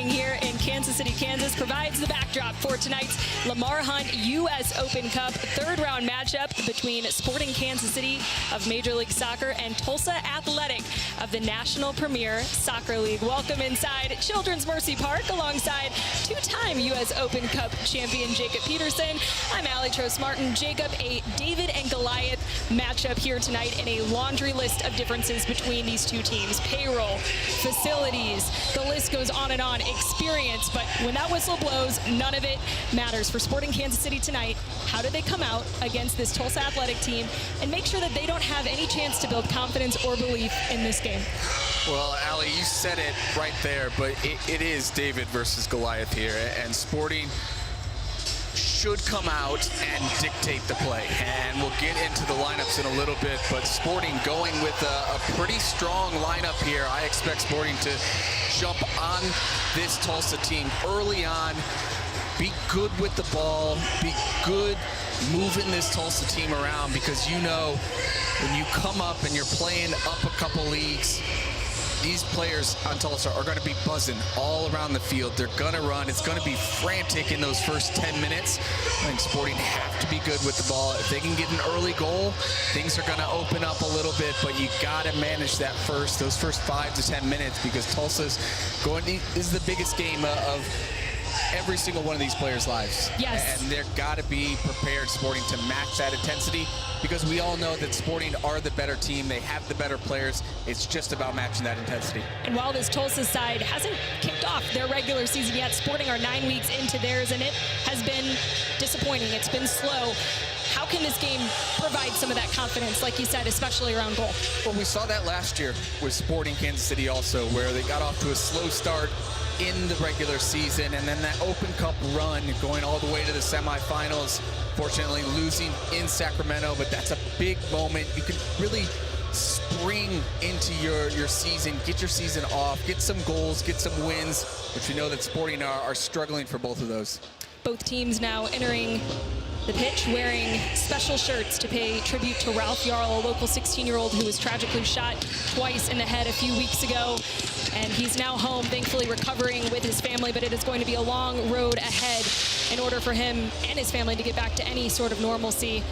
here in Kansas City, Kansas, provides the backdrop for tonight's Lamar Hunt U.S. Open Cup third-round matchup between Sporting Kansas City of Major League Soccer and Tulsa Athletic of the National Premier Soccer League. Welcome inside Children's Mercy Park alongside two-time U.S. Open Cup champion Jacob Peterson. I'm Allie Trost-Martin. Jacob, a David and Goliath matchup here tonight in a laundry list of differences between these two teams. Payroll, facilities, the list goes on and on. Experience, but when that whistle blows, none of it matters. For Sporting Kansas City tonight, how do they come out against this Tulsa Athletic team and make sure that they don't have any chance to build confidence or belief in this game? Well, Allie, you said it right there, but it is David versus Goliath here, and Sporting should come out and dictate the play. And we'll get into the lineups in a little bit, but Sporting going with a pretty strong lineup here. I expect Sporting to jump on this Tulsa team early on, be good with the ball, be good moving this Tulsa team around, because you know when you come up and you're playing up a couple leagues, these players on Tulsa are going to be buzzing all around the field. They're going to run. It's going to be frantic in those first 10 minutes. I think Sporting have to be good with the ball. If they can get an early goal, things are going to open up a little bit, but you got to manage those first 5 to 10 minutes, because Tulsa's is the biggest game of every single one of these players' lives. Yes. And they're got to be prepared, Sporting, to match that intensity, because we all know that Sporting are the better team. They have the better players. It's just about matching that intensity. And while this Tulsa side hasn't kicked off their regular season yet, Sporting are 9 weeks into theirs, and it has been disappointing. It's been slow. How can this game provide some of that confidence, like you said, especially around goal? Well, we saw that last year with Sporting Kansas City also, where they got off to a slow start in the regular season, and then that Open Cup run going all the way to the semifinals, fortunately losing in Sacramento, but that's a big moment. You can really spring into your season, get your season off, get some goals, get some wins, which we know that Sporting are struggling for both of those. Both teams now entering the pitch wearing special shirts to pay tribute to Ralph Yarl, a local 16-year-old who was tragically shot twice in the head a few weeks ago. And he's now home, thankfully recovering with his family, but it is going to be a long road ahead in order for him and his family to get back to any sort of normalcy.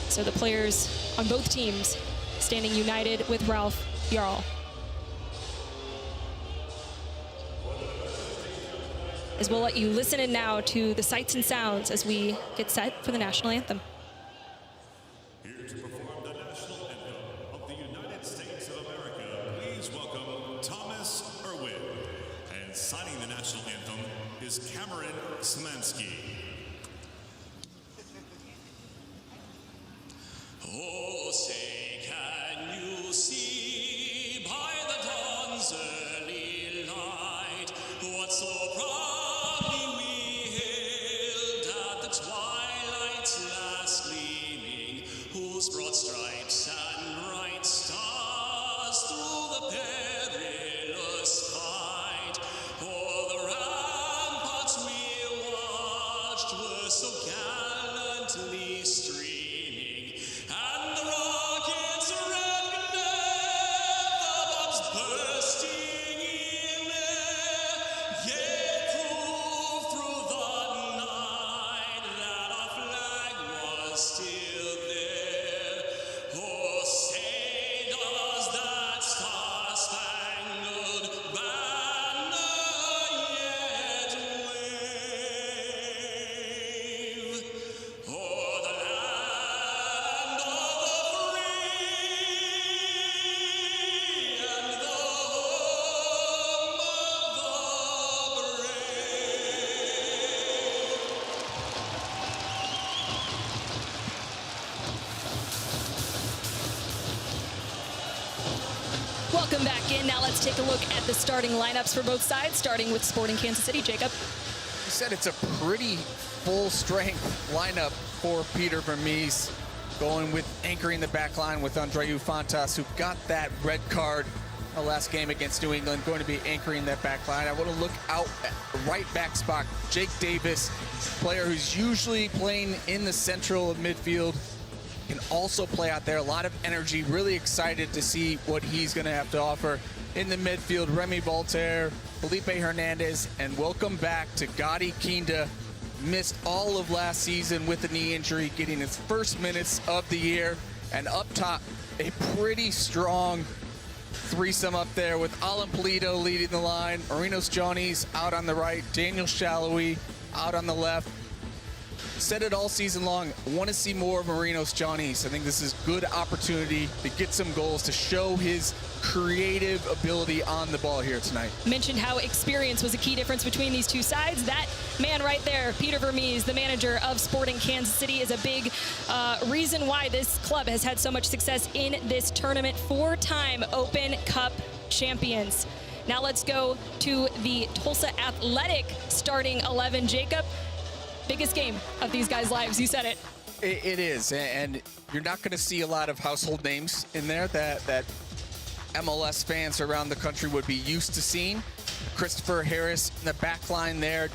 So the players on both teams standing united with Ralph Yarl. As we'll let you listen in now to the sights and sounds as we get set for the national anthem. Here to perform the national anthem of the United States of America, please welcome Thomas Irwin. And signing the national anthem is Cameron Szymanski. Oh, say, can you see by the dawn's early light what so proudly we hailed at the twilight's last gleaming, whose broad stripes and bright stars through the perilous fight o'er the ramparts we watched were so gallantly streaming, and the rockets' red glare, the bombs bursting in air, yet proved through the night that our flag was still there. Oh, say does that star-spangled banner yet wave o'er the land of the free and the home of the brave? Welcome back in. Now let's take a look at the starting lineups for both sides, starting with Sporting Kansas City. Jacob. You said it's a pretty full-strength lineup for Peter Vermees, going with anchoring the back line with Andreu Fontas, who got that red card the last game against New England, going to be anchoring that back line. I want to look out at the right back spot. Jake Davis, player who's usually playing in the central of midfield, can also play out there. A lot of energy, really excited to see what he's going to have to offer in the midfield. Remy Voltaire, Felipe Hernandez, and welcome back to Gadi Kinda. Missed all of last season with a knee injury, getting his first minutes of the year. And up top, a pretty strong threesome up there with Alan Polito leading the line, Marinos Johnny's out on the right, Daniel Shallowy out on the left. Said it all season long, want to see more of Marinos Johnny's. I think this is good opportunity to get some goals, to show his creative ability on the ball here tonight. Mentioned how experience was a key difference between these two sides. That man right there, Peter Vermees, the manager of Sporting Kansas City, is a big reason why this club has had so much success in this tournament. 4-time Open Cup champions. Now let's go to the Tulsa Athletic starting 11. Jacob, biggest game of these guys' lives. You said it. It is, and you're not going to see a lot of household names in there that MLS fans around the country would be used to seeing. Christopher Harris in the back line there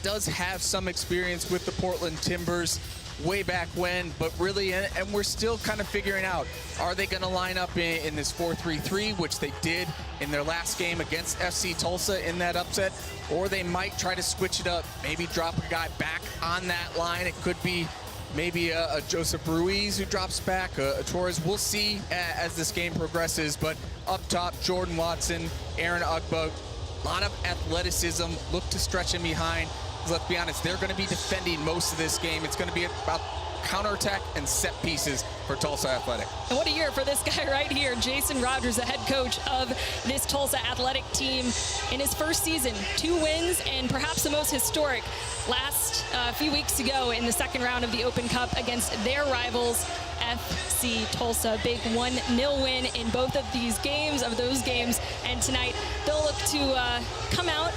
does have some experience with the Portland Timbers way back when, but really, and we're still kind of figuring out, are they going to line up in this 4-3-3, which they did in their last game against FC Tulsa in that upset, or they might try to switch it up, maybe drop a guy back on that line. It could be maybe a Joseph Ruiz who drops back, a Torres. We'll see as this game progresses, but up top, Jordan Watson, Aaron Ugbo, a lot of athleticism, look to stretch him behind. Let's be honest, they're going to be defending most of this game. It's going to be about counterattack and set pieces for Tulsa Athletic. And what a year for this guy right here, Jason Rogers, the head coach of this Tulsa Athletic team. In his first season, 2 wins, and perhaps the most historic last few weeks ago in the second round of the Open Cup against their rivals, FC Tulsa. Big 1-0 win in both of these games, and tonight they'll look to come out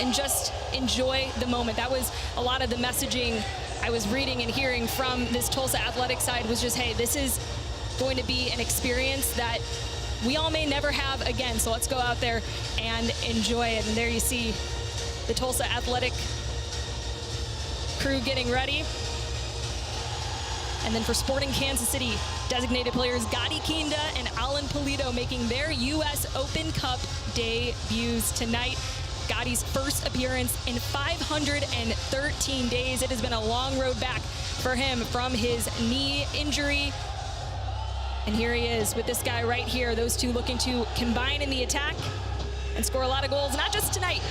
and just enjoy the moment. That was a lot of the messaging I was reading and hearing from this Tulsa Athletic side, was just, hey, this is going to be an experience that we all may never have again, so let's go out there and enjoy it. And there you see the Tulsa Athletic crew getting ready. And then for Sporting Kansas City, designated players Gadi Kinda and Alan Polito making their U.S. Open Cup debuts tonight. Gadi's first appearance in 513 days. It has been a long road back for him from his knee injury. And here he is with this guy right here. Those two looking to combine in the attack and score a lot of goals, not just tonight,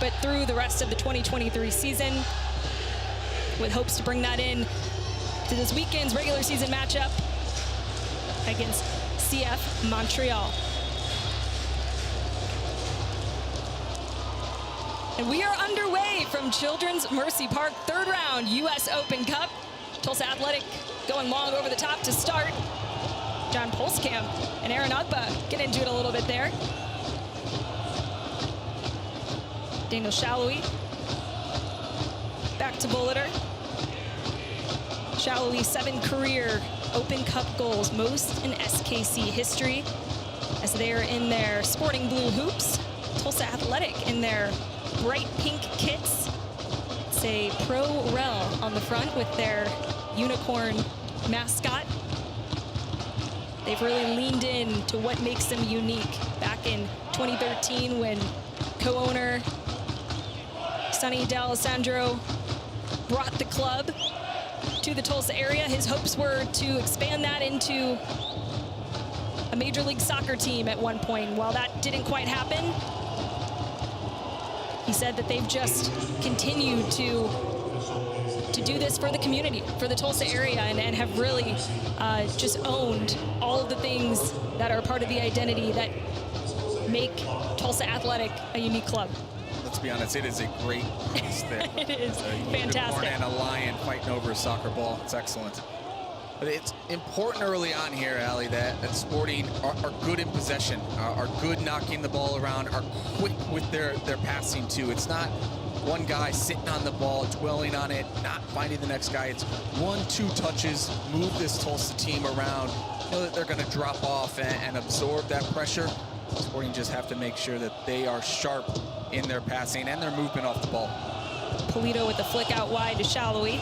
but through the rest of the 2023 season, with hopes to bring that in to this weekend's regular season matchup against CF Montreal. And we are underway from Children's Mercy Park, 3rd round U.S. Open Cup. Tulsa Athletic going long over the top to start. John Polskamp and Aaron Ugba get into it a little bit there. Daniel Shallowy back to Bulliter. Shallowy, 7 career Open Cup goals, most in SKC history, as they are in their sporting blue hoops. Tulsa Athletic in their bright pink kits. Say Pro Rel on the front with their unicorn mascot. They've really leaned in to what makes them unique. Back in 2013, when co-owner Sonny D'Alessandro brought the club to the Tulsa area, his hopes were to expand that into a Major League Soccer team at one point. While that didn't quite happen, he said that they've just continued to do this for the community, for the Tulsa area, and have really just owned all of the things that are part of the identity that make Tulsa Athletic a unique club. Let's be honest, it is a great piece there. It is fantastic. Unicorn and a lion fighting over a soccer ball. It's excellent. But it's important early on here, Allie, that Sporting are good in possession, are good knocking the ball around, are quick with their passing too. It's not one guy sitting on the ball, dwelling on it, not finding the next guy. It's 1-2 touches, move this Tulsa team around, know that they're going to drop off and absorb that pressure. Sporting just have to make sure that they are sharp in their passing and their movement off the ball. Polito with the flick out wide to Shallowy.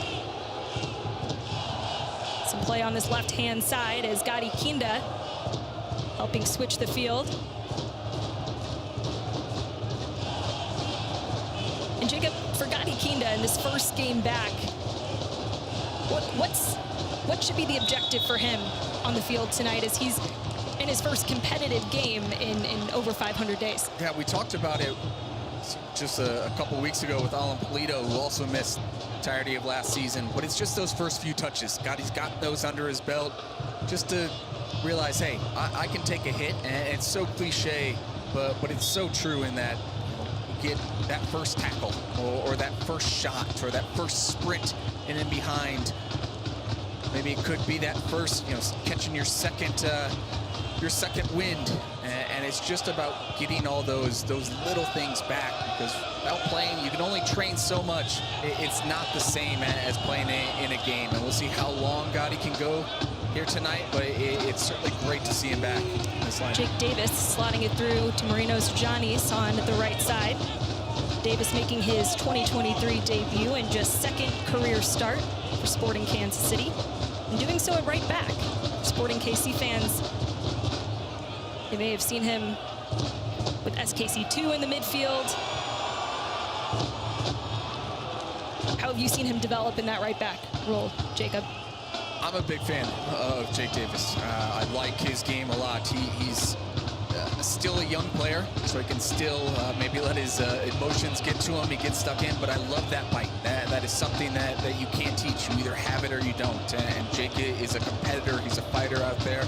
Some play on this left-hand side as Gadi Kinda helping switch the field. in this first game back. What should be the objective for him on the field tonight as he's in his first competitive game in over 500 days? Yeah, we talked about it just a couple weeks ago with Alan Polito, who also missed the entirety of last season. But it's just those first few touches. He's got those under his belt just to realize, hey, I can take a hit. And it's so cliche, but it's so true in that you get that first tackle or that first shot or that first sprint and then behind. Maybe it could be that first, catching your second wind, and it's just about getting all those little things back, because without playing, you can only train so much. It's not the same as playing in a game, and we'll see how long Gotti can go here tonight, but it's certainly great to see him back in this line. Jake Davis slotting it through to Marino's Giannis on the right side. Davis making his 2023 debut and just second career start for Sporting Kansas City, and doing so at right back. Sporting KC fans, they may have seen him with SKC2 in the midfield. How have you seen him develop in that right back role, Jacob? I'm a big fan of Jake Davis. I like his game a lot. He's still a young player, so he can still maybe let his emotions get to him. He gets stuck in, but I love that bite. That is something that you can't teach. You either have it or you don't. And Jake is a competitor. He's a fighter out there.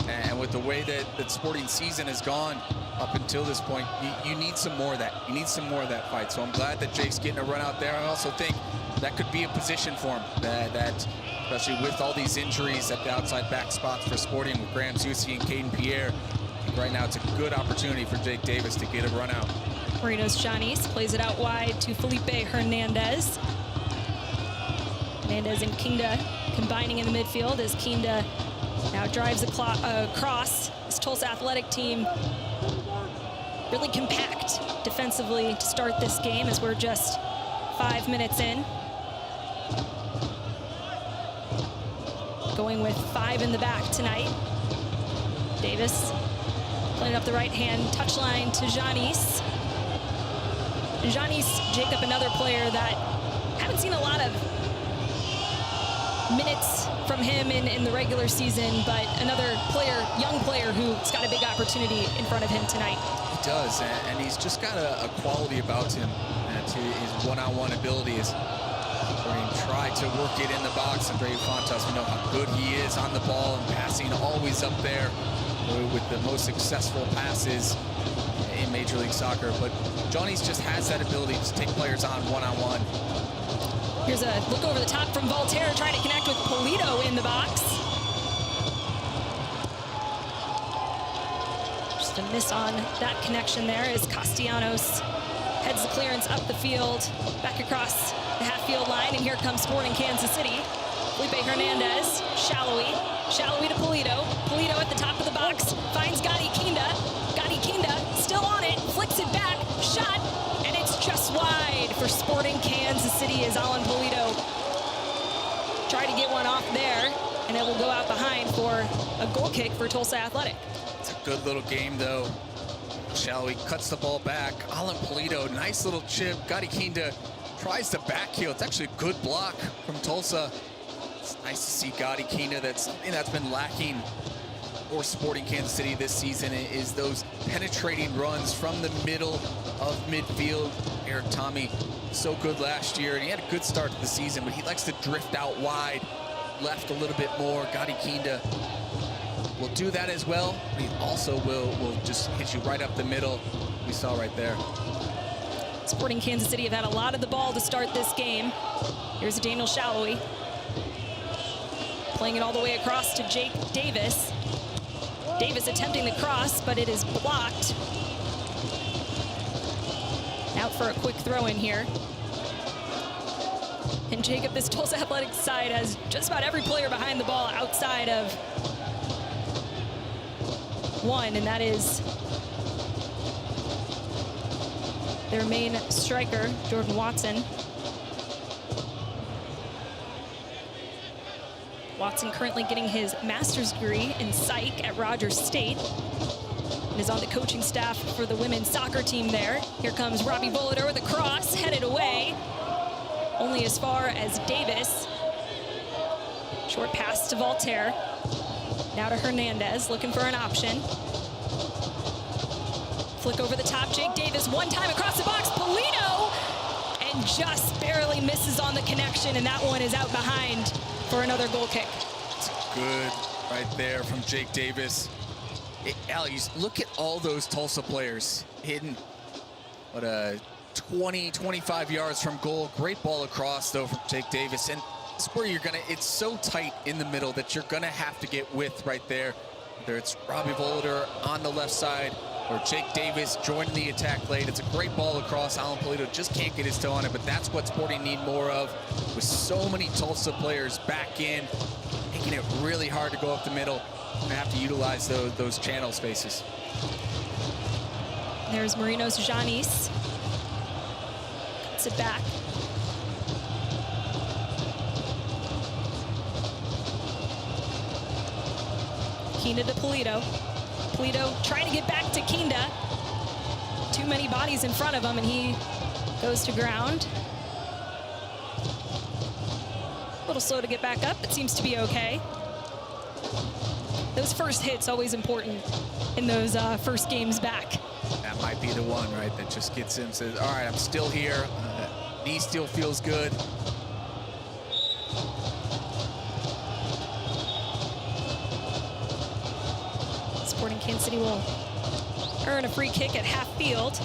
And with the way that Sporting season has gone up until this point, you need some more of that. You need some more of that fight. So I'm glad that Jake's getting a run out there. I also think that could be a position for him, that especially with all these injuries at the outside back spots for Sporting with Graham Zusi and Caden Pierre. Right now, it's a good opportunity for Jake Davis to get a run out. Marino's Giannis plays it out wide to Felipe Hernandez. Hernandez and Kinda combining in the midfield as Kinda now drives across. This Tulsa Athletic team really compact defensively to start this game as we're just 5 minutes in. Going with 5 in the back tonight. Davis playing up the right-hand touchline to Giannis. And Giannis, Jacob, another player that haven't seen a lot of minutes from him in the regular season, but another player, young player, who's got a big opportunity in front of him tonight. He does, and he's just got a quality about him to his one-on-one abilities. Where he tried to work it in the box, and Dre Fontas, we know how good he is on the ball and passing, always up there with the most successful passes in Major League Soccer. But Johnny's just has that ability to take players on one-on-one. Here's a look over the top from Voltaire, trying to connect with Polito in the box. Just a miss on that connection there as Castellanos heads the clearance up the field, back across the half-field line, and here comes Sporting Kansas City. Felipe Hernandez, Shallowy to Polito. Polito at the top of the box, finds Gotti Kinda. Gotti Kinda still on it, flicks it back, shot, and it's just wide for Sporting Kansas City as Alan Polito tried to get one off there, and it will go out behind for a goal kick for Tulsa Athletic. It's a good little game, though. Shallowy cuts the ball back. Alan Polito, nice little chip. Gotti Kinda tries to backheel. It's actually a good block from Tulsa. It's nice to see Gotti Kinda. That's something that's been lacking for Sporting Kansas City this season, is those penetrating runs from the middle of midfield. Eric Tommy, so good last year, and he had a good start to the season, but he likes to drift out wide, left a little bit more. Gotti Kinda will do that as well. He also will just hit you right up the middle. We saw right there. Sporting Kansas City have had a lot of the ball to start this game. Here's Daniel Shallowy. Playing it all the way across to Jake Davis. Davis attempting the cross, but it is blocked. Out for a quick throw in here. And Jacob, this Tulsa Athletic side has just about every player behind the ball outside of one, and that is their main striker, Jordan Watson. Watson currently getting his master's degree in psych at Rogers State and is on the coaching staff for the women's soccer team there. Here comes Robbie Volader with a cross, headed away. only as far as Davis. Short pass to Voltaire. Now to Hernandez, looking for an option. Flick over the top, Jake Davis, one time across the box, Polino, and just barely misses on the connection, and that one is out behind for another goal kick. It's good right there from Jake Davis. Allie, look at all those Tulsa players hidden, 20, 25 yards from goal. Great ball across, though, from Jake Davis. And it's where you're gonna, it's so tight in the middle that you're gonna have to get width right there. Whether it's Robbie Volter on the left side or Jake Davis joining the attack lane. It's a great ball across. Alan Polito just can't get his toe on it, but that's what Sporting need more of, with so many Tulsa players back in, making it really hard to go up the middle. They have to utilize those channel spaces. There's Marinos Janis. Cuts it back. Kinda to Polito. Polito trying to get back to Kinda. Too many bodies in front of him, and he goes to ground. A little slow to get back up, but seems to be okay. Those first hits always important in those first games back. That might be the one, right, that just gets him, says, all right, I'm still here. Knee still feels good. Sporting Kansas City will earn a free kick at half field.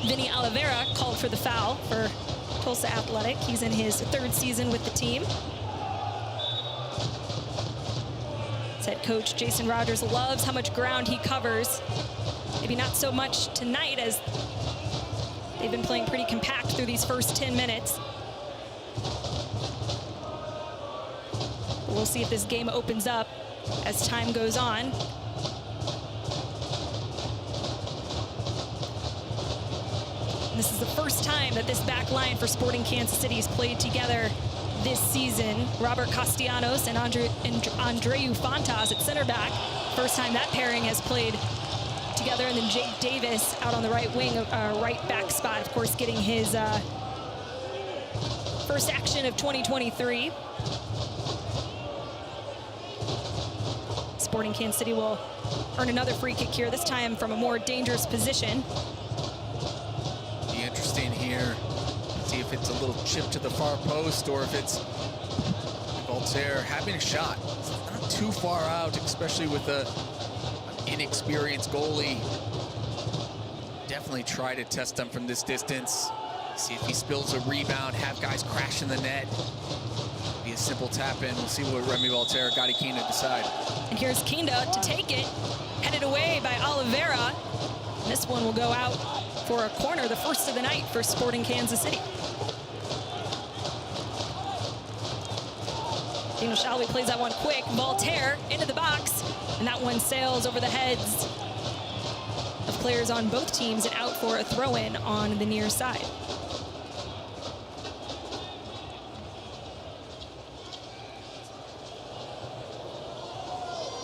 Vinny Oliveira called for the foul for Tulsa Athletic. He's in his third season with the team. Head coach Jason Rogers loves how much ground he covers. Maybe not so much tonight, as they've been playing pretty compact through these first 10 minutes. We'll see if this game opens up as time goes on. This is the first time that this back line for Sporting Kansas City has played together this season. Robert Castellanos and Andreu Fontas at center back. First time that pairing has played together, and then Jake Davis out on the right wing, right back spot, of course, getting his first action of 2023. Sporting Kansas City will earn another free kick here, this time from a more dangerous position. Be interesting here. See if it's a little chip to the far post or if it's Voltaire having a shot. It's not too far out, especially with an inexperienced goalie. Definitely try to test him from this distance. See if he spills a rebound, have guys crash in the net. Be a simple tap in. We'll see what Remy Voltaire, Gotti Kinda decide. And here's Kinda to take it, headed away by Oliveira. This one will go out for a corner, the first of the night for Sporting Kansas City. Dino Shalvey plays that one quick. Voltaire into the box, and that one sails over the heads of players on both teams and out for a throw-in on the near side.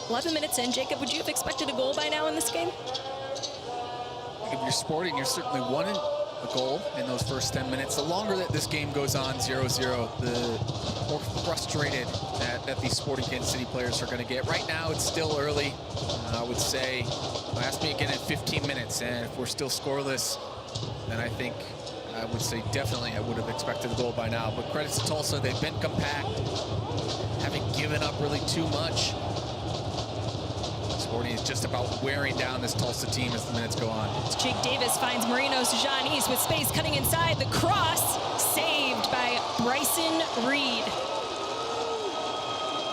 "11 minutes in, Jacob, would you have expected a goal by now in this game?" If you're Sporting, you're certainly wanting a goal in those first 10 minutes. The longer that this game goes on, 0-0, the more frustrated that these Sporting Kansas City players are going to get. Right now, it's still early. I would say, ask me again in 15 minutes, and if we're still scoreless, then I think I would say definitely I would have expected a goal by now. But credits to Tulsa, they've been compact, haven't given up really too much. Sporting is just about wearing down this Tulsa team as the minutes go on. Jake Davis finds Marinos Janis with space cutting inside. The cross saved by Bryson Reed.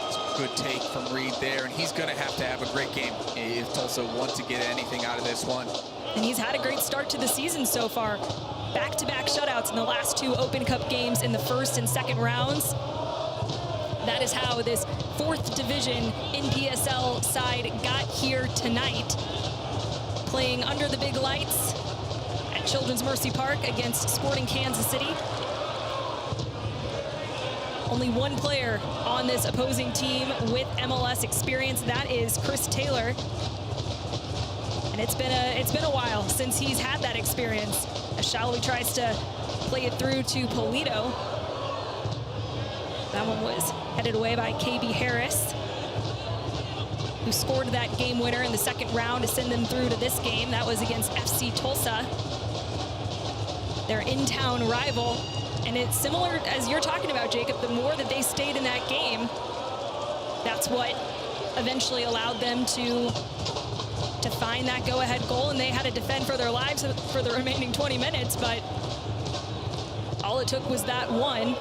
It's a good take from Reed there, and he's going to have a great game if Tulsa wants to get anything out of this one. And he's had a great start to the season so far. Back-to-back shutouts in the last two Open Cup games in the first and second rounds. That is how this 4th division NPSL side got here tonight. Playing under the big lights at Children's Mercy Park against Sporting Kansas City. Only one player on this opposing team with MLS experience. That is Chris Taylor. And it's been a while since he's had that experience. As Shalvey tries to play it through to Polito. That one was headed away by KB Harris, who scored that game winner in the second round to send them through to this game. That was against FC Tulsa, their in-town rival. And it's similar as you're talking about, Jacob, the more that they stayed in that game, that's what eventually allowed them to find that go-ahead goal, and they had to defend for their lives for the remaining 20 minutes, but all it took was that one.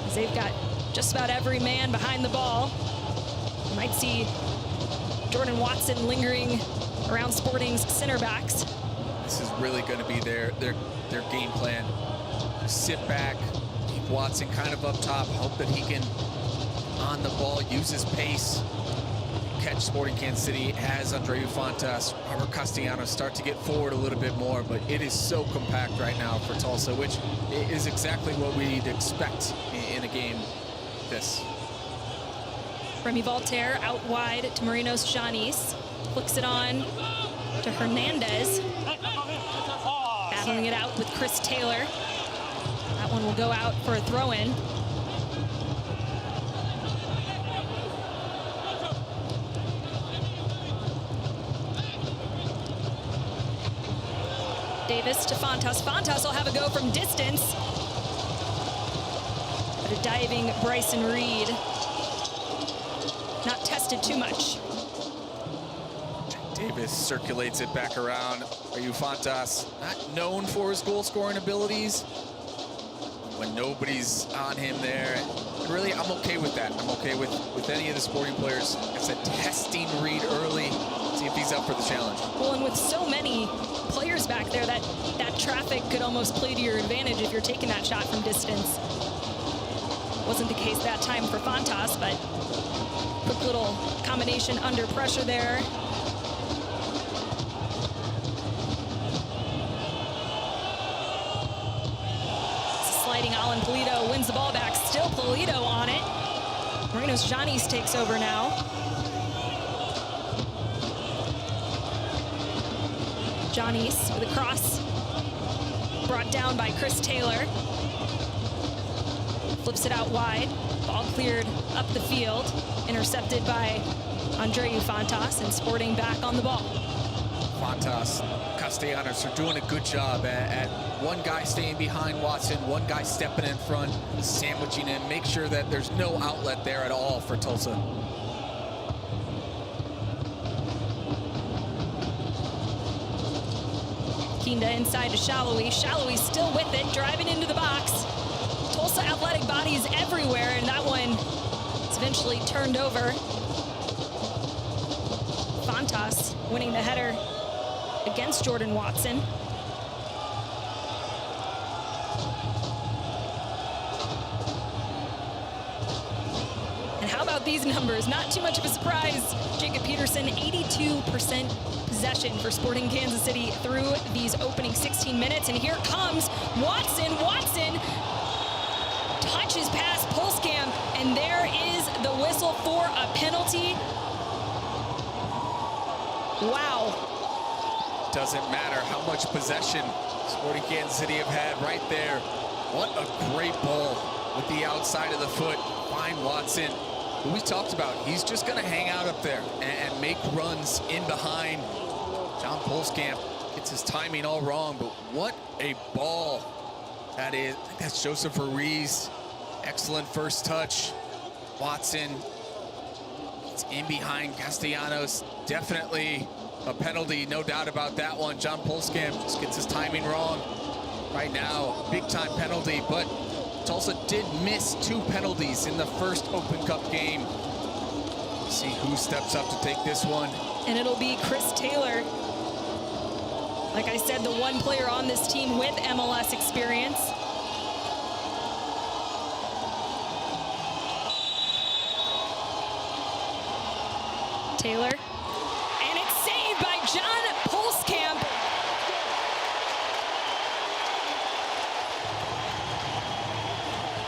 As they've got just about every man behind the ball. You might see Jordan Watson lingering around Sporting's center backs. This is really going to be their game plan. Sit back, keep Watson kind of up top, hope that he can, on the ball, use his pace, catch Sporting Kansas City as Andreu Fontas, Robert Castellanos start to get forward a little bit more, but it is so compact right now for Tulsa, which is exactly what we'd expect in a game like this. Remy Voltaire out wide to Marinos Janis, flicks it on to Hernandez, battling it out with Chris Taylor. That one will go out for a throw-in. Davis to Fontas. Fontas will have a go from distance. But a diving Bryson Reed. Not tested too much. Davis circulates it back around. Fontas, not known for his goal-scoring abilities. When nobody's on him there, really, I'm okay with that. I'm okay with any of the Sporting players. Like I said, testing Reed early, see if he's up for the challenge. Well, and with so many players back there, that traffic could almost play to your advantage if you're taking that shot from distance. Wasn't the case that time for Fontas, but quick little combination under pressure there. Sliding Alan Polito wins the ball back. Still Polito on it. Marinos Janis takes over now. Janis with a cross. Brought down by Chris Taylor. Flips it out wide. Ball cleared up the field. Intercepted by Andreu Fontas, and Sporting back on the ball. Fontas, Castellanos are doing a good job at one guy staying behind Watson, one guy stepping in front, sandwiching him, make sure that there's no outlet there at all for Tulsa. Kinda inside to Shallowy. Shallowy still with it, driving into the box. Tulsa athletic bodies everywhere, and that one is eventually turned over. Fontas winning the header against Jordan Watson. And how about these numbers? Not too much of a surprise. Jacob Peterson, 82% possession for Sporting Kansas City through these opening 16 minutes. And here comes Watson. Watson touches past Pulskamp, and there is the whistle for a penalty. Wow. Doesn't matter how much possession Sporting Kansas City have had right there. What a great ball with the outside of the foot. Find Watson, who we talked about. He's just going to hang out up there and make runs in behind. John Pulskamp gets his timing all wrong, but what a ball that is. I think that's Joseph Ruiz. Excellent first touch. Watson, it's in behind Castellanos. Definitely a penalty, no doubt about that one. John Pulskamp just gets his timing wrong. Right now, big time penalty, but Tulsa did miss 2 penalties in the first Open Cup game. Let's see who steps up to take this one. And it'll be Chris Taylor. Like I said, the one player on this team with MLS experience. Taylor. And it's saved by John Pulskamp.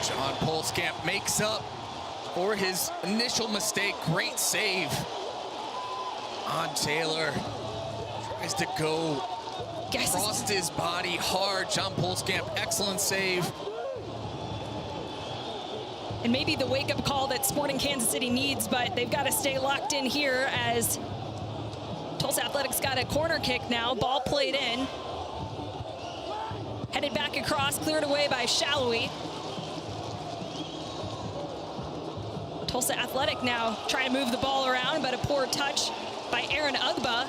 John Pulskamp makes up for his initial mistake. Great save on Taylor. Tries to go crossed his body hard. John Polskamp, excellent save. And maybe the wake-up call that Sporting Kansas City needs, but they've got to stay locked in here as Tulsa Athletics got a corner kick now. Ball played in. Headed back across, cleared away by Shallowy. Tulsa Athletic now trying to move the ball around, but a poor touch by Aaron Ugba.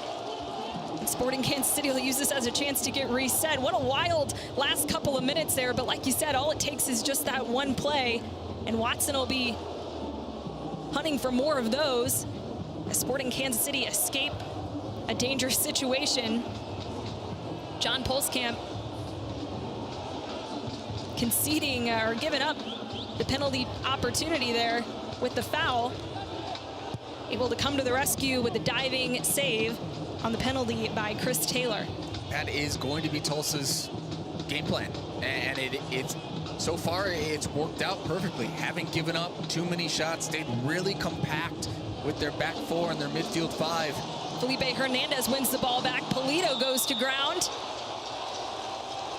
Sporting Kansas City will use this as a chance to get reset. What a wild last couple of minutes there, but like you said, all it takes is just that one play, and Watson will be hunting for more of those as Sporting Kansas City escape a dangerous situation. John Polskamp conceding or giving up the penalty opportunity there with the foul. Able to come to the rescue with the diving save on the penalty by Chris Taylor. That is going to be Tulsa's game plan, and it's so far it's worked out perfectly. Haven't given up too many shots, stayed really compact with their back four and their midfield five. Felipe Hernandez wins the ball back. Polito goes to ground,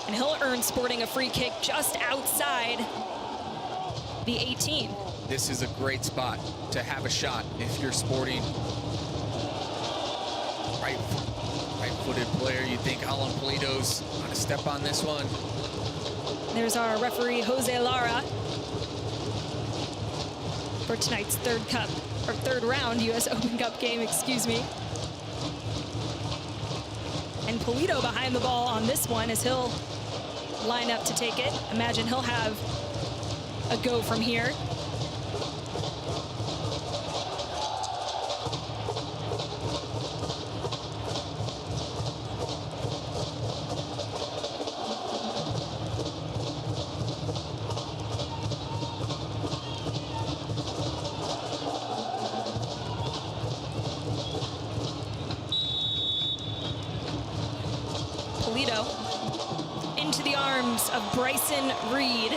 and he'll earn Sporting a free kick just outside the 18. This is a great spot to have a shot if you're Sporting. Right-footed player. You think Alan Polito's going to step on this one. There's our referee, Jose Lara, for tonight's third round U.S. Open Cup game, excuse me. And Polito behind the ball on this one as he'll line up to take it. Imagine he'll have a go from here. Into the arms of Bryson Reed,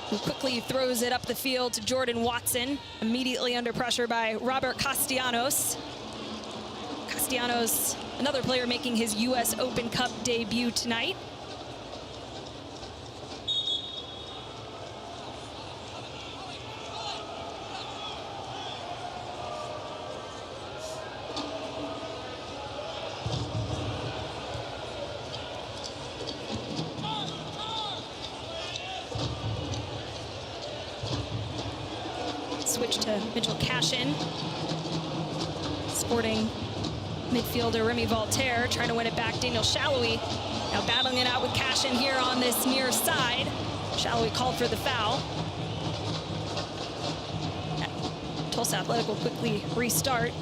who quickly throws it up the field to Jordan Watson, immediately under pressure by Robert Castellanos. Castellanos, another player making his U.S. Open Cup debut tonight. Switch to Mitchell Cashin. Sporting midfielder Remy Voltaire trying to win it back. Daniel Shallowy now battling it out with Cashin here on this near side. Shallowy called for the foul. Tulsa Athletic will quickly restart.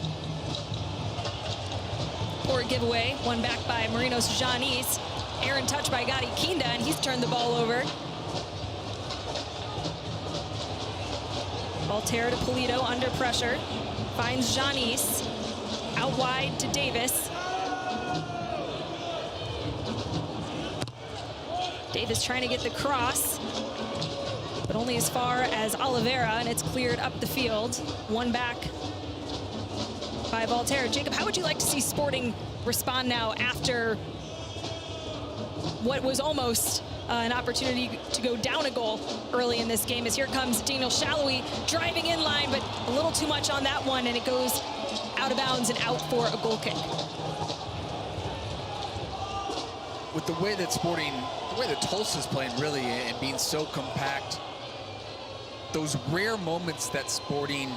Poor giveaway, one back by Marinos Janis. Aaron touch by Gadi Kinda, and he's turned the ball over. Voltaire to Polito under pressure. Finds Janis. Out wide to Davis. Davis trying to get the cross, but only as far as Oliveira, and it's cleared up the field. One back by Voltaire. Jacob, how would you like to see Sporting respond now after what was almost an opportunity to go down a goal early in this game, as here comes Daniel Shallowy driving in line, but a little too much on that one, and it goes out of bounds and out for a goal kick. With the way that Tulsa's playing really and being so compact, those rare moments that Sporting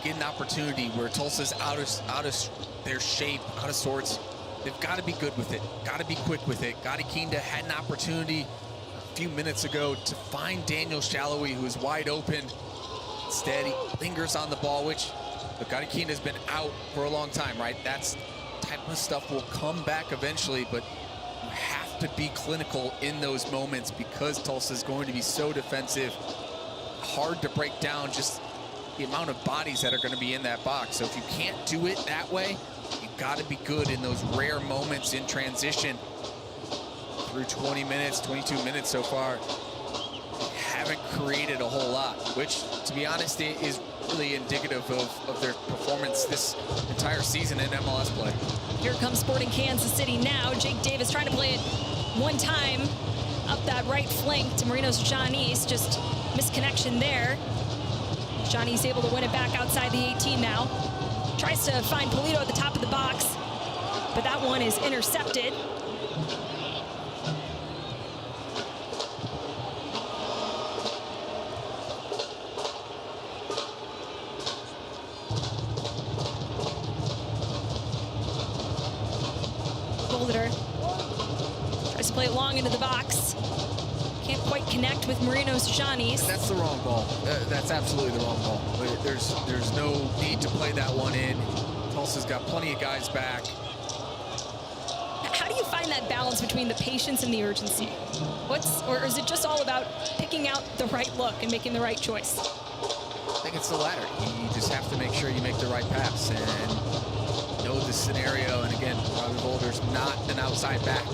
get an opportunity where Tulsa's out of their shape, out of sorts, they've got to be good with it, got to be quick with it. Gadi Kinda had an opportunity a few minutes ago to find Daniel Shallowy, who is wide open. Instead, he lingers on the ball, which Gadi Kinda has been out for a long time, right? That's type of stuff will come back eventually, but you have to be clinical in those moments because Tulsa is going to be so defensive. Hard to break down just the amount of bodies that are going to be in that box. So if you can't do it that way, you've got to be good in those rare moments in transition. Through 20 minutes, 22 minutes so far, haven't created a whole lot, which, to be honest, is really indicative of their performance this entire season in MLS play. Here comes Sporting Kansas City now. Jake Davis trying to play it one time up that right flank to Marino's Janice. Just misconnection there. Janice able to win it back outside the 18 now. Tries to find Polito at the top of the box, but that one is intercepted. Boulder tries to play it long into the box. Can't quite connect with Marino's Janice. That's the wrong ball. That's absolutely the wrong ball. There's no need to play that one in. Tulsa's got plenty of guys back. How do you find that balance between the patience and the urgency? Or is it just all about picking out the right look and making the right choice? I think it's the latter. You just have to make sure you make the right pass and know the scenario. And again, Robbie Boulder's not an outside back.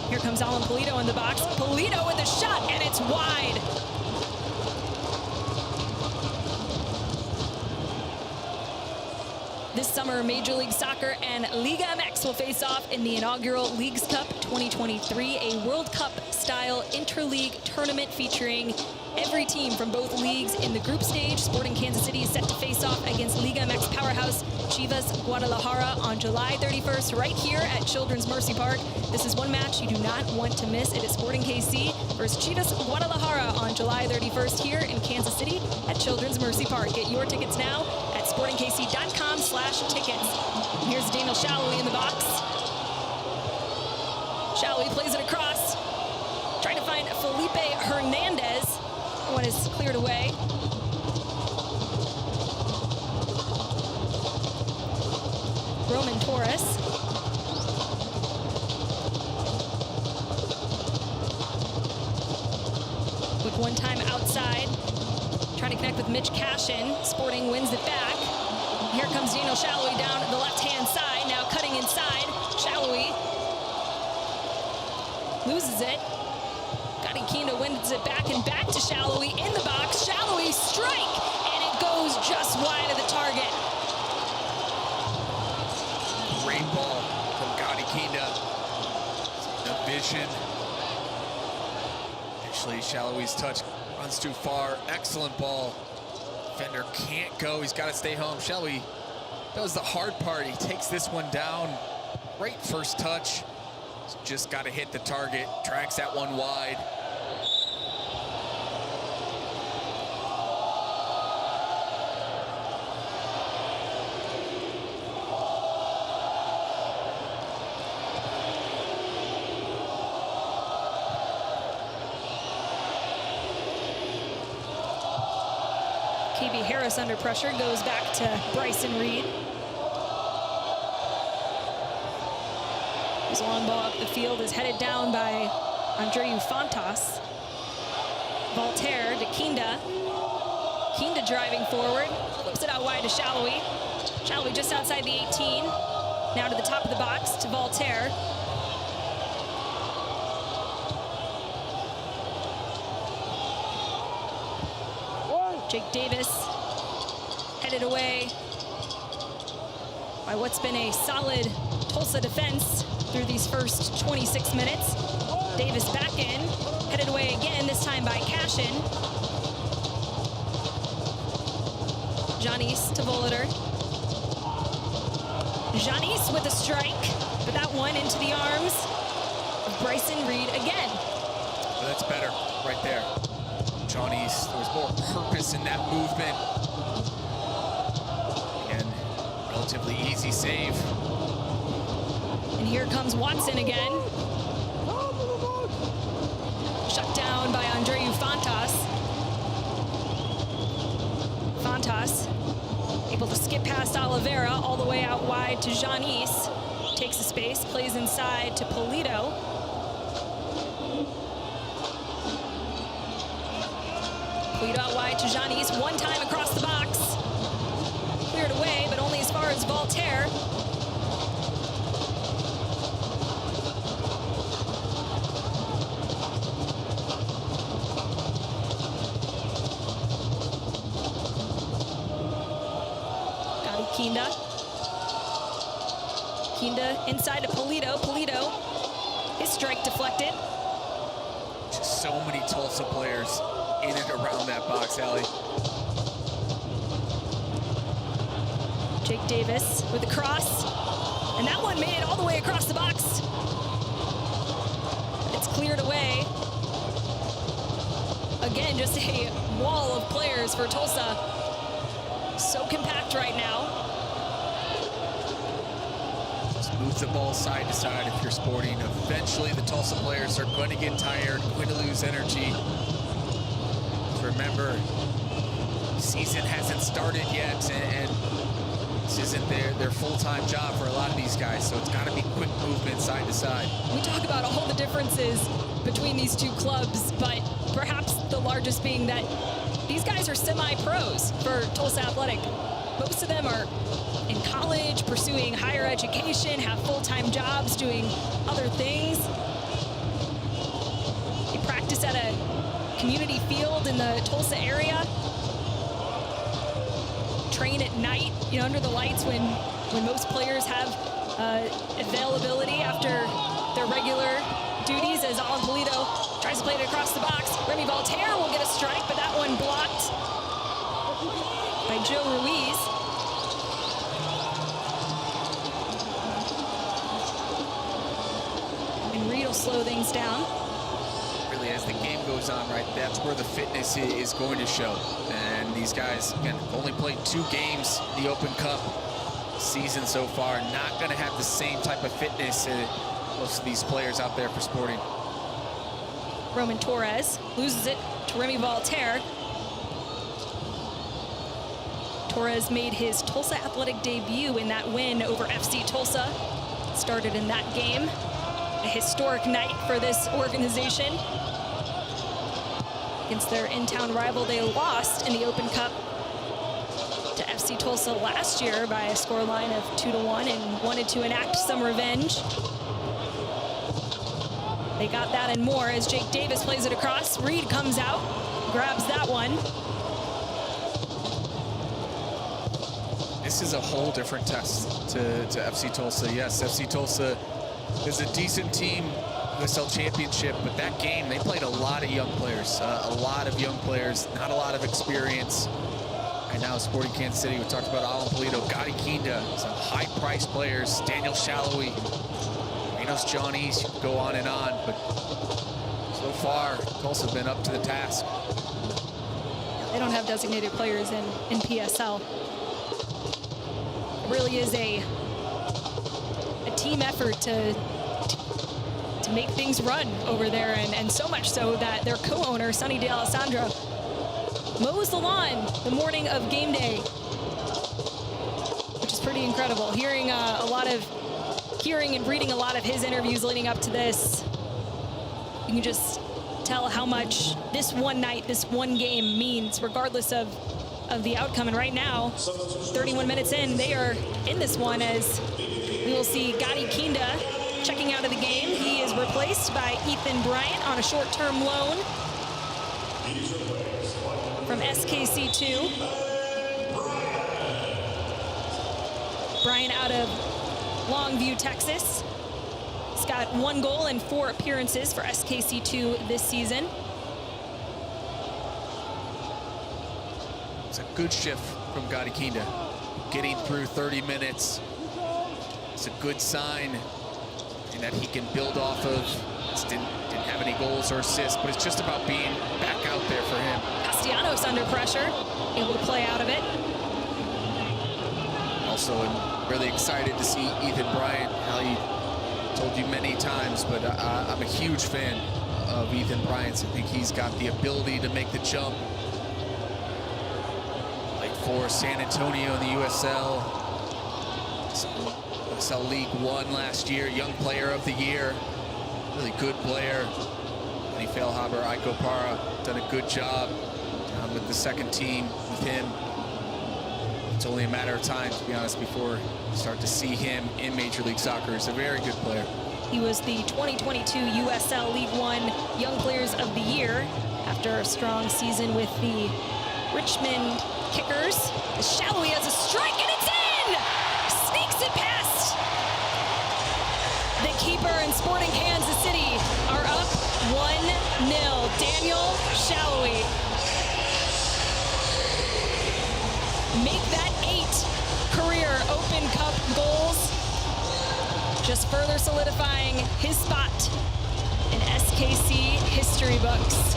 Here comes Alan Polito in the box. Polito with a shot, and it's wide. This summer, Major League Soccer and Liga MX will face off in the inaugural Leagues Cup 2023, a World Cup-style interleague tournament featuring every team from both leagues in the group stage. Sporting Kansas City is set to face off against Liga MX powerhouse Chivas Guadalajara on July 31st, right here at Children's Mercy Park. This is one match you do not want to miss. It is Sporting KC versus Chivas Guadalajara on July 31st here in Kansas City at Children's Mercy Park. Get your tickets now at sportingkc.com/tickets. Here's Daniel Shallowy in the box. Shallowy plays it across, trying to find Felipe Hernandez. One is cleared away. Roman Torres. With one time outside, trying to connect with Mitch Cashin. Sporting wins it back. Here comes Daniel Shallowy down the left-hand side, now cutting inside. Shallowy loses it. Kinda wins it back and back to Shallowy in the box. Shallowy strike, and it goes just wide of the target. Great ball from Gotti Kinda. The vision. Actually, Shallowy's touch runs too far. Excellent ball. Defender can't go. He's got to stay home. Shallowy does the hard part. He takes this one down. Great first touch. Just got to hit the target. Tracks that one wide. KB Harris under pressure, goes back to Bryson Reed. His long ball up the field is headed down by Andreu Fontas. Voltaire to Kinda. Kinda driving forward, flips it out wide to Shallowy. Shallowy just outside the 18. Now to the top of the box to Voltaire. Jake Davis headed away by what's been a solid Tulsa defense through these first 26 minutes. Davis back in, headed away again, this time by Cashin. Janice to Volater. Janice with a strike, but that one into the arms of Bryson Reed again. Well, that's better right there. Janice, there was more purpose in that movement. Again, relatively easy save. And here comes Watson again. Shut down by Andreu Fontas. Fontas able to skip past Oliveira all the way out wide to Janice. Takes the space, plays inside to Polito. Polito out wide to Janice, one time across the box. Cleared away, but only as far as Voltaire. Kinda. Kinda inside to Polito. Polito, his strike deflected. Just so many Tulsa players in and around that box, Allie. Jake Davis with a cross. And that one made it all the way across the box. It's cleared away. Again, just a wall of players for Tulsa. So compact right now. Just move the ball side to side if you're Sporting. Eventually, the Tulsa players are going to get tired, going to lose energy. Remember, season hasn't started yet, and this isn't their full-time job for a lot of these guys, so it's got to be quick movement side to side. We talk about all the differences between these two clubs, but perhaps the largest being that these guys are semi-pros for Tulsa Athletic. Most of them are in college, pursuing higher education, have full-time jobs, doing other things. They practice at a community field in the Tulsa area. Train at night, under the lights when most players have availability after their regular duties, as Alan Polito tries to play it across the box. Remy Voltaire will get a strike, but that one blocked by Joe Ruiz. And Reed will slow things down. Really, as the game goes on, right, that's where the fitness is going to show. And these guys, again, only played 2 games in the Open Cup season so far. Not going to have the same type of fitness most of these players out there for Sporting. Roman Torres loses it to Remy Voltaire. Torres made his Tulsa Athletic debut in that win over FC Tulsa. Started in that game. A historic night for this organization. Against their in-town rival, they lost in the Open Cup to FC Tulsa last year by a scoreline of 2-1 and wanted to enact some revenge. They got that and more as Jake Davis plays it across. Reed comes out, grabs that one. This is a whole different test to FC Tulsa. Yes, FC Tulsa is a decent team, USL Championship, but that game, they played a lot of young players, not a lot of experience. And now Sporting Kansas City, we talked about Alan Polito, Gotti Kinda, some high-priced players, Daniel Shallowy, Enos Johnnies, you could go on and on, but so far, Tulsa have been up to the task. They don't have designated players in PSL. It really is a team effort to make things run over there, and so much so that their co-owner, Sonny D'Alessandro, mows the lawn the morning of game day, which is pretty incredible. Hearing and reading a lot of his interviews leading up to this, you can just tell how much this one night, this one game means, regardless of the outcome. And right now, 31 minutes in, they are in this one, as we will see Gotti Kinda checking out of the game. He is replaced by Ethan Bryant on a short-term loan from SKC2. Bryant out of Longview, Texas. He's got 1 goal and 4 appearances for SKC2 this season. It's a good shift from Gotti Kinda. Getting through 30 minutes. It's a good sign in that he can build off of. Just didn't have any goals or assists, but it's just about being back out there for him. Castellanos under pressure, able to play out of it. Also, I'm really excited to see Ethan Bryant. I told you many times, but I'm a huge fan of Ethan Bryant. I think he's got the ability to make the jump. Played for San Antonio in the USL. USL League One last year, Young Player of the Year. Really good player. Lenny Feilhaber, Iko Para, done a good job with the second team with him. It's only a matter of time, to be honest, before you start to see him in Major League Soccer. He's a very good player. He was the 2022 USL League One Young Players of the Year after a strong season with the Richmond Kickers. Shallowy has a strike, and it's in! Sneaks it past keeper, and Sporting Kansas City are up 1-0. Daniel Shallowy. Make that 8 career Open Cup goals, just further solidifying his spot in SKC history books.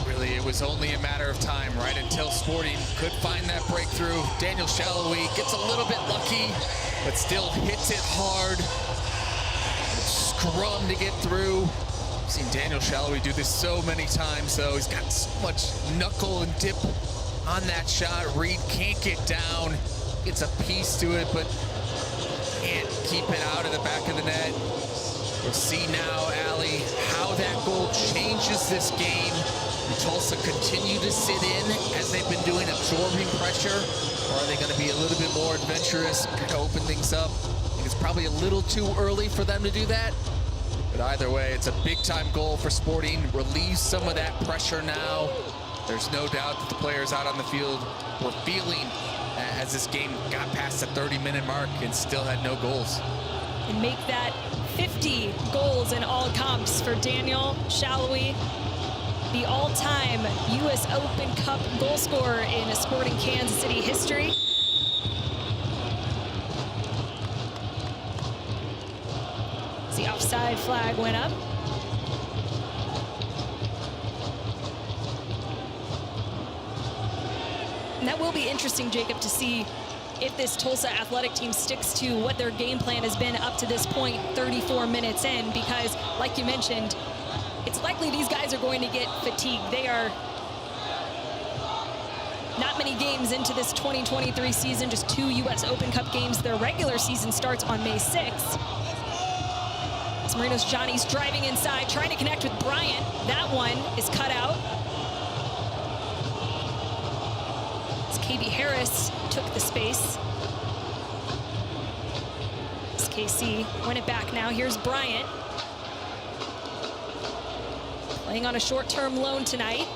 Really, it was only a matter of time, right, until Sporting could find that breakthrough. Daniel Shallowy gets a little bit lucky, but still hits it hard. Scrum to get through. I've seen Daniel Shallowy do this so many times, though. He's got so much knuckle and dip on that shot. Reed can't get down. Gets a piece to it, but can't keep it out of the back of the net. We'll see now, Allie, how that goal changes this game. Will Tulsa continue to sit in as they've been doing, absorbing pressure? Or are they going to be a little bit more adventurous, kind of open things up? I think it's probably a little too early for them to do that. But either way, it's a big-time goal for Sporting. Relieves some of that pressure now. There's no doubt that the players out on the field were feeling as this game got past the 30-minute mark and still had no goals. And make that 50 goals in all comps for Daniel Shallowy, the all-time U.S. Open Cup goal scorer in Sporting Kansas City history. The offside flag went up. And that will be interesting, Jacob, to see if this Tulsa athletic team sticks to what their game plan has been up to this point, 34 minutes in, because like you mentioned, it's likely these guys are going to get fatigued. They are not many games into this 2023 season, just 2 U.S. Open Cup games. Their regular season starts on May 6th. Marinos Johnny's driving inside, trying to connect with Bryant. That one is cut out. As KB Harris took the space. SKC won it back now. Here's Bryant. Playing on a short-term loan tonight.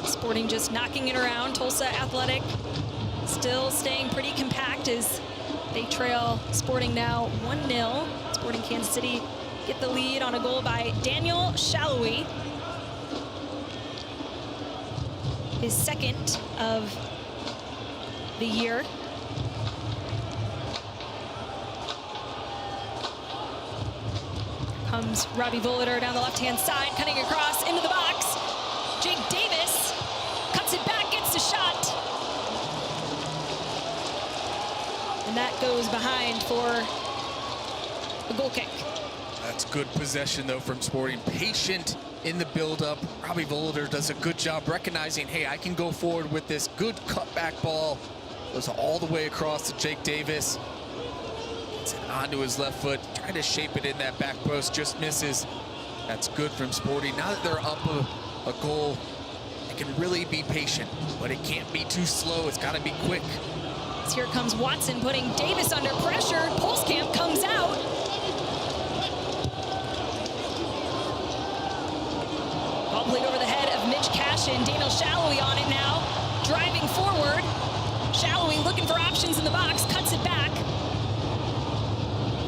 Sporting just knocking it around. Tulsa Athletic still staying pretty compact as they trail Sporting now 1-0. Sporting Kansas City get the lead on a goal by Daniel Shallowy. His second of the year. Comes Robbie Volater down the left-hand side, cutting across into the box. Jake Davis cuts it back, gets the shot. And that goes behind for a goal kick. That's good possession, though, from Sporting. Patient in the build-up. Robbie Volater does a good job recognizing, hey, I can go forward with this. Good cutback ball. Goes all the way across to Jake Davis. Gets it onto his left foot. Trying to shape it in that back post. Just misses. That's good from Sporting. Now that they're up a goal, they can really be patient, but it can't be too slow. It's got to be quick. So here comes Watson putting Davis under pressure. Pulskamp comes out. Ball played over the head of Mitch Cashin. Daniel Shallowy on it now. Driving forward. Shallowy looking for options in the box. Cuts it back.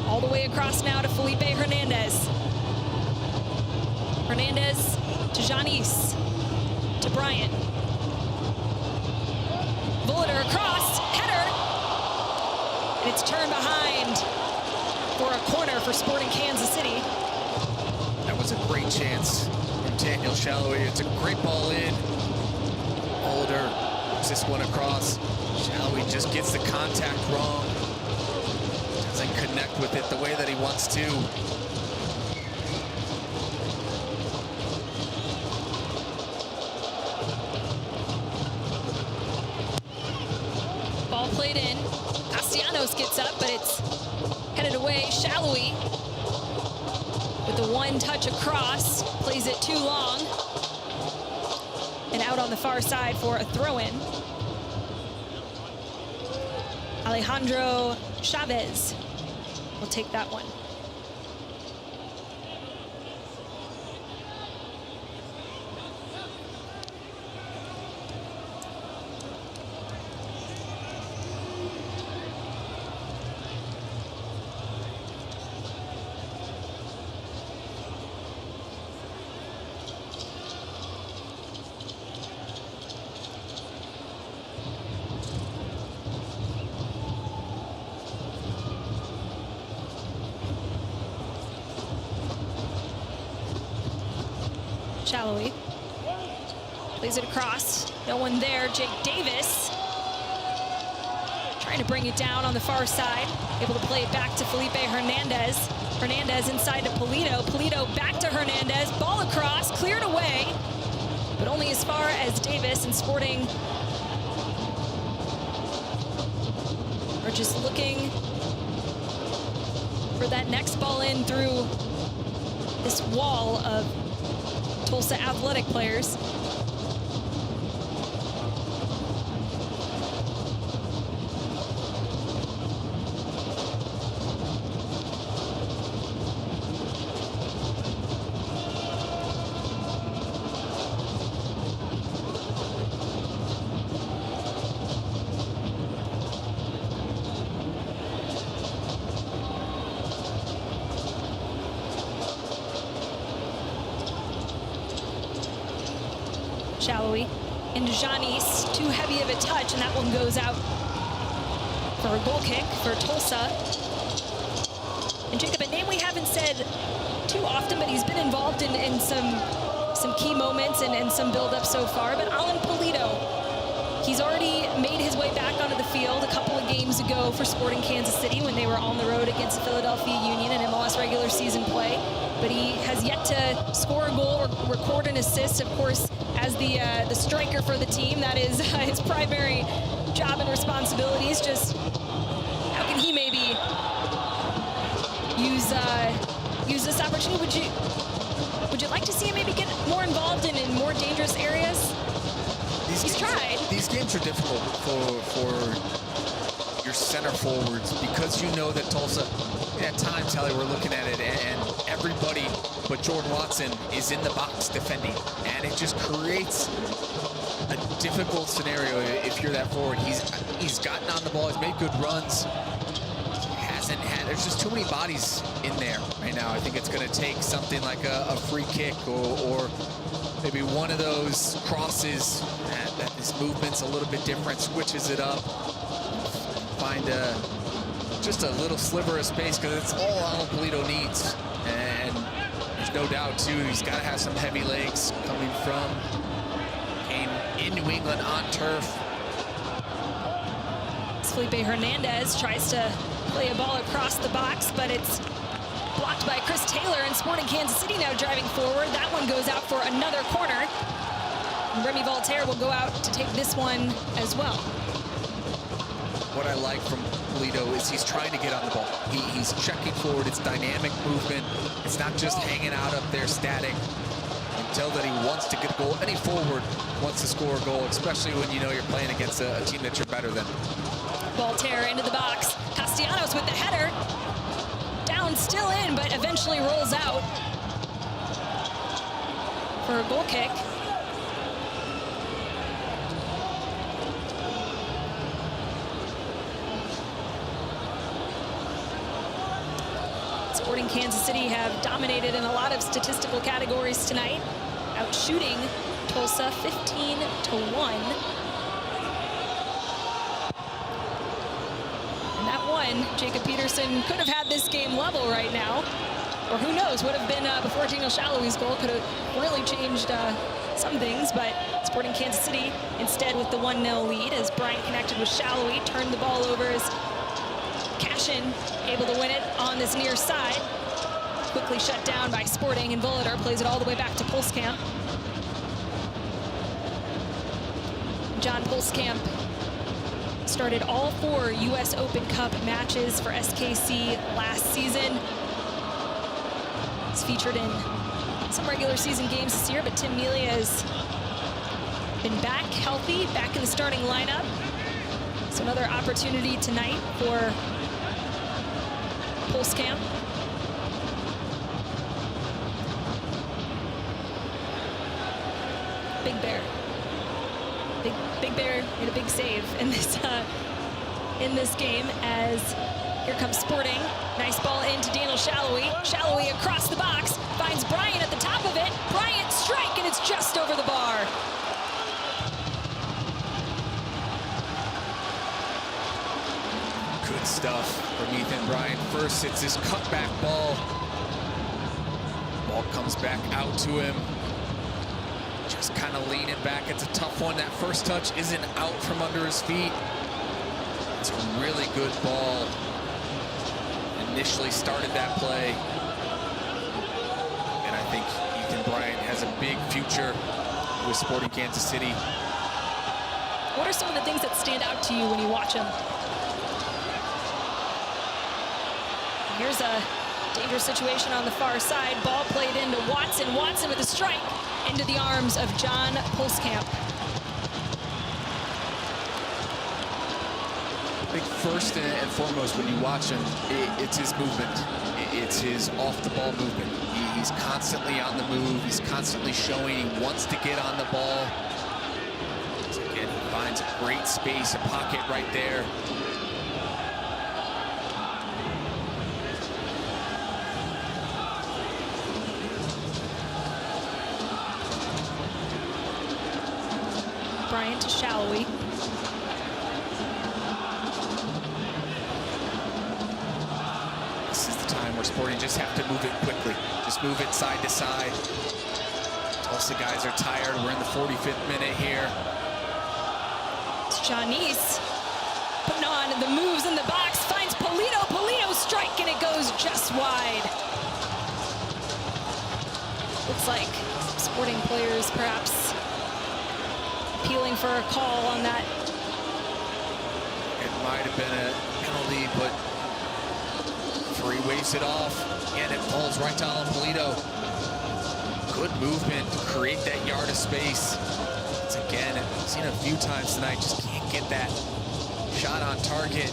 All the way across now to Felipe Hernandez. Hernandez to Janice. To Bryant. Volater across. Header. And it's turned behind for a corner for Sporting Kansas City. That was a great chance from Daniel Shallowy. It's a great ball in. Volater puts this one across. Shallowy just gets the contact wrong. Doesn't connect with it the way that he wants to. Ball played in. Castellanos gets up, but it's away. Shallowy with the one touch across, plays it too long. And out on the far side for a throw-in. Alejandro Chavez will take that one. Shallowy plays it across, no one there. Jake Davis trying to bring it down on the far side, able to play it back to Felipe Hernandez. Hernandez inside to Polito. Polito back to Hernandez, ball across, cleared away, but only as far as Davis. And Sporting are just looking for that next ball in through this wall of Tulsa Athletic players. Shallowy into Janis, too heavy of a touch, and that one goes out for a goal kick for Tulsa. And Jacob, a name we haven't said too often, but he's been involved in some key moments and some build-up so far. But Alan Polito, he's already made his way back onto the field a couple of games ago for Sporting Kansas City when they were on the road against the Philadelphia Union in MLS regular season play. But he has yet to score a goal or record an assist. Of course, as the striker for the team, that is his primary job and responsibilities. Just how can he maybe use this opportunity? Would you like to see him maybe get more involved in more dangerous areas? He's tried. These games are difficult for your center forwards because you know that Tulsa, at times, Hallie, we're looking at it, and everybody but Jordan Watson is in the box defending, and it just creates a difficult scenario if you're that forward. He's gotten on the ball, he's made good runs. There's just too many bodies in there right now. I think it's going to take something like a free kick or maybe one of those crosses that this movement's a little bit different, switches it up, find just a little sliver of space, because it's all Alan Polito needs. And there's no doubt, too, he's got to have some heavy legs coming from in New England on turf. Felipe Hernandez tries to play a ball across the box, but it's blocked by Chris Taylor, and Sporting Kansas City now driving forward. That one goes out for another corner. And Remy Voltaire will go out to take this one as well. What I like from Polito is he's trying to get on the ball. He's checking forward. It's dynamic movement. It's not just hanging out up there static. You can tell that he wants to get a goal. Any forward wants to score a goal, especially when you know you're playing against a team that you're better than. Voltaire into the box. Castellanos with the header. Down, still in, but eventually rolls out for a goal kick. Sporting Kansas City have dominated in a lot of statistical categories tonight, outshooting Tulsa 15-1. Jacob Peterson could have had this game level right now, or who knows, would have been before Daniel Shallowy's goal, could have really changed some things. But Sporting Kansas City instead with the 1-0 lead as Bryant connected with Shallowy, turned the ball over as Cashin able to win it on this near side. Quickly shut down by Sporting, and Volader plays it all the way back to Pulskamp. John Pulskamp started all 4 U.S. Open Cup matches for SKC last season. He's featured in some regular season games this year, but Tim Mealy has been back healthy, back in the starting lineup. So another opportunity tonight for Pulse-Camp. Big Bear. Big Bear made a big save in this game as here comes Sporting. Nice ball into Daniel Shallowy. Shallowy across the box, finds Bryant at the top of it. Bryant strike, and it's just over the bar. Good stuff from Ethan Bryant. First, it's his cutback ball. Ball comes back out to him. Just kind of leaning back. It's a tough one. That first touch isn't out from under his feet. It's a really good ball. Initially started that play. And I think Ethan Bryant has a big future with Sporting Kansas City. What are some of the things that stand out to you when you watch him? Here's a dangerous situation on the far side. Ball played into Watson. Watson with a strike into the arms of John Pulse-Camp. I think first and foremost, when you watch him, it's his movement. It's his off-the-ball movement. He's constantly on the move. He's constantly showing he wants to get on the ball. So again, he finds a great space, a pocket right there. Bryant to Shallowy. This is the time where Sporting just have to move it quickly. Just move it side to side. Tulsa guys are tired. We're in the 45th minute here. It's Janice putting on the moves in the box. Finds Polito. Polito strike, and it goes just wide. Looks like Sporting players perhaps appealing for a call on that. It might have been a penalty, but Free waves it off, and it falls right to Alan Polito. Good movement to create that yard of space. It's again, I've seen it a few times tonight, just can't get that shot on target.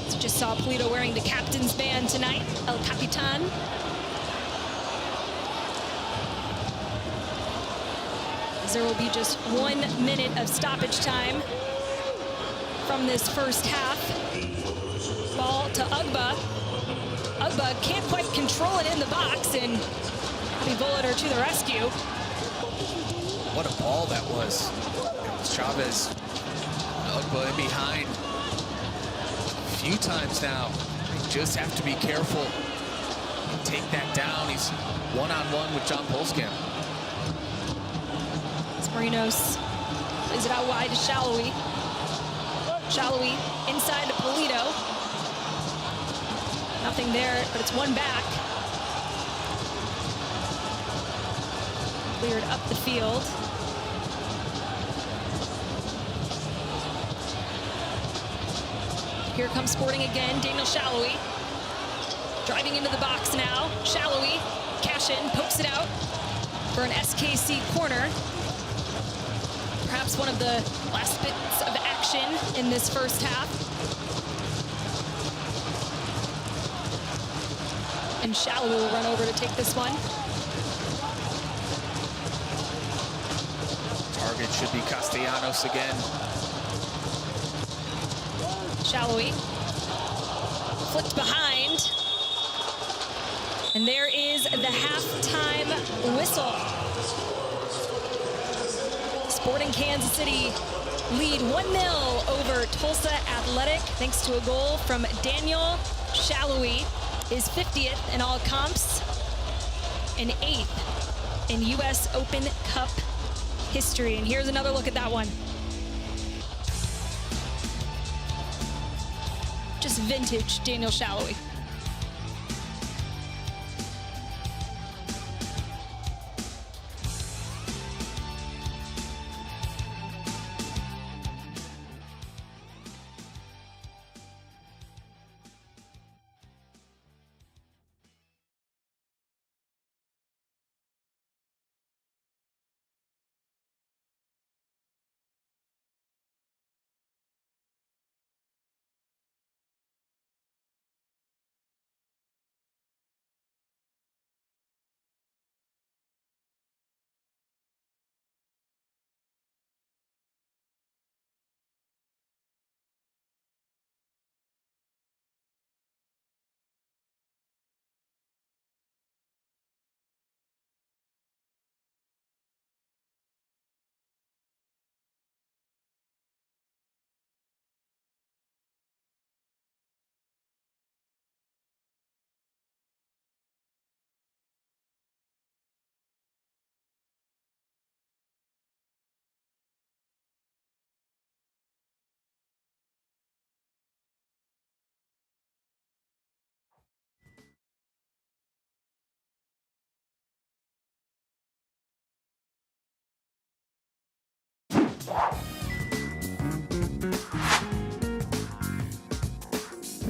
So just saw Polito wearing the captain's band tonight, El Capitan. There will be just 1 minute of stoppage time from this first half. Ball to Ugba. Ugba can't quite control it in the box, and Bobby Volater to the rescue. What a ball that was. Chavez, Ugba in behind a few times now. They just have to be careful and take that down. He's one-on-one with John Pulse-Camp. Marinos plays it out wide to Shallowy. Shallowy inside to Polito. Nothing there, but it's one back. Cleared up the field. Here comes Sporting again. Daniel Shallowy driving into the box now. Shallowy, Cashin pokes it out for an SKC corner. Perhaps one of the last bits of action in this first half. And Shallowy will run over to take this one. Target should be Castellanos again. Shallowy flicked behind. And there is the halftime whistle. Sporting Kansas City lead 1-0 over Tulsa Athletic, thanks to a goal from Daniel Shallowy, his 50th in all comps, and 8th in U.S. Open Cup history. And here's another look at that one. Just vintage Daniel Shallowy.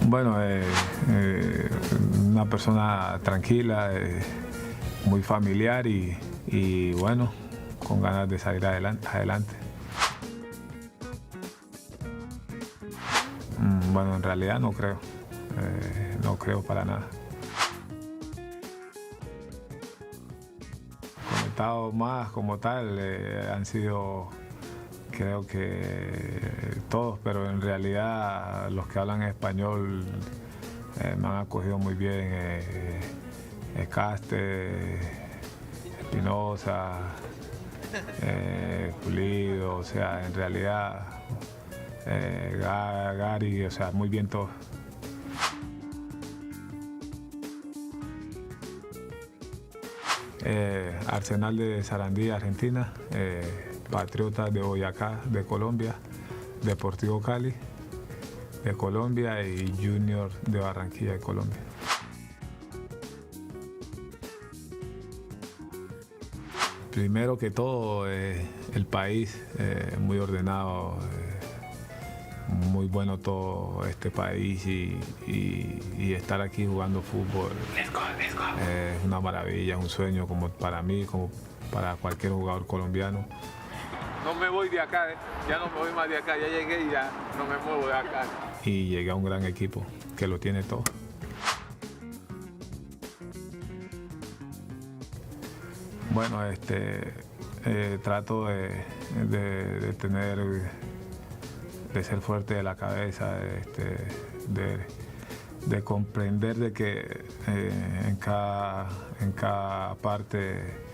Bueno, una persona tranquila, muy familiar y bueno, con ganas de salir adelante. Bueno, en realidad no creo para nada. Conectados más como tal han sido, creo que todos, pero en realidad los que hablan español me han acogido muy bien. Caste, Espinosa, Pulido, o sea, en realidad Gary, o sea, muy bien todos. Arsenal de Sarandí, Argentina, Patriotas de Boyacá, de Colombia, Deportivo Cali, de Colombia y Junior de Barranquilla, de Colombia. Primero que todo, el país, muy ordenado, muy bueno todo este país y estar aquí jugando fútbol es una maravilla, es un sueño como para mí, como para cualquier jugador colombiano. No me voy de acá, ya no me voy más de acá, ya llegué y ya no me muevo de acá. Y llegué a un gran equipo que lo tiene todo. Bueno, trato de ser fuerte de la cabeza, de comprender de que en cada parte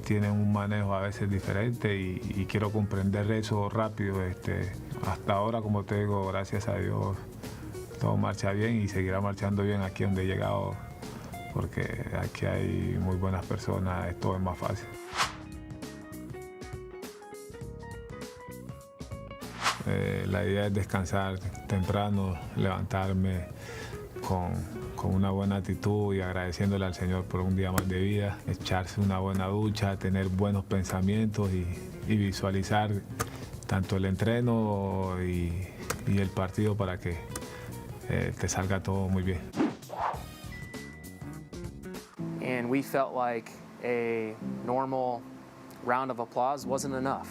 tienen un manejo a veces diferente y quiero comprender eso rápido. Hasta ahora, como te digo, gracias a Dios, todo marcha bien y seguirá marchando bien aquí donde he llegado, porque aquí hay muy buenas personas, todo es más fácil. La idea es descansar temprano, levantarme con una buena actitud y agradeciéndole al Señor por un día más de vida, echarse una buena ducha, tener buenos pensamientos y visualizar tanto el entreno y el partido para que te salga todo muy bien. And we felt like a normal round of applause wasn't enough.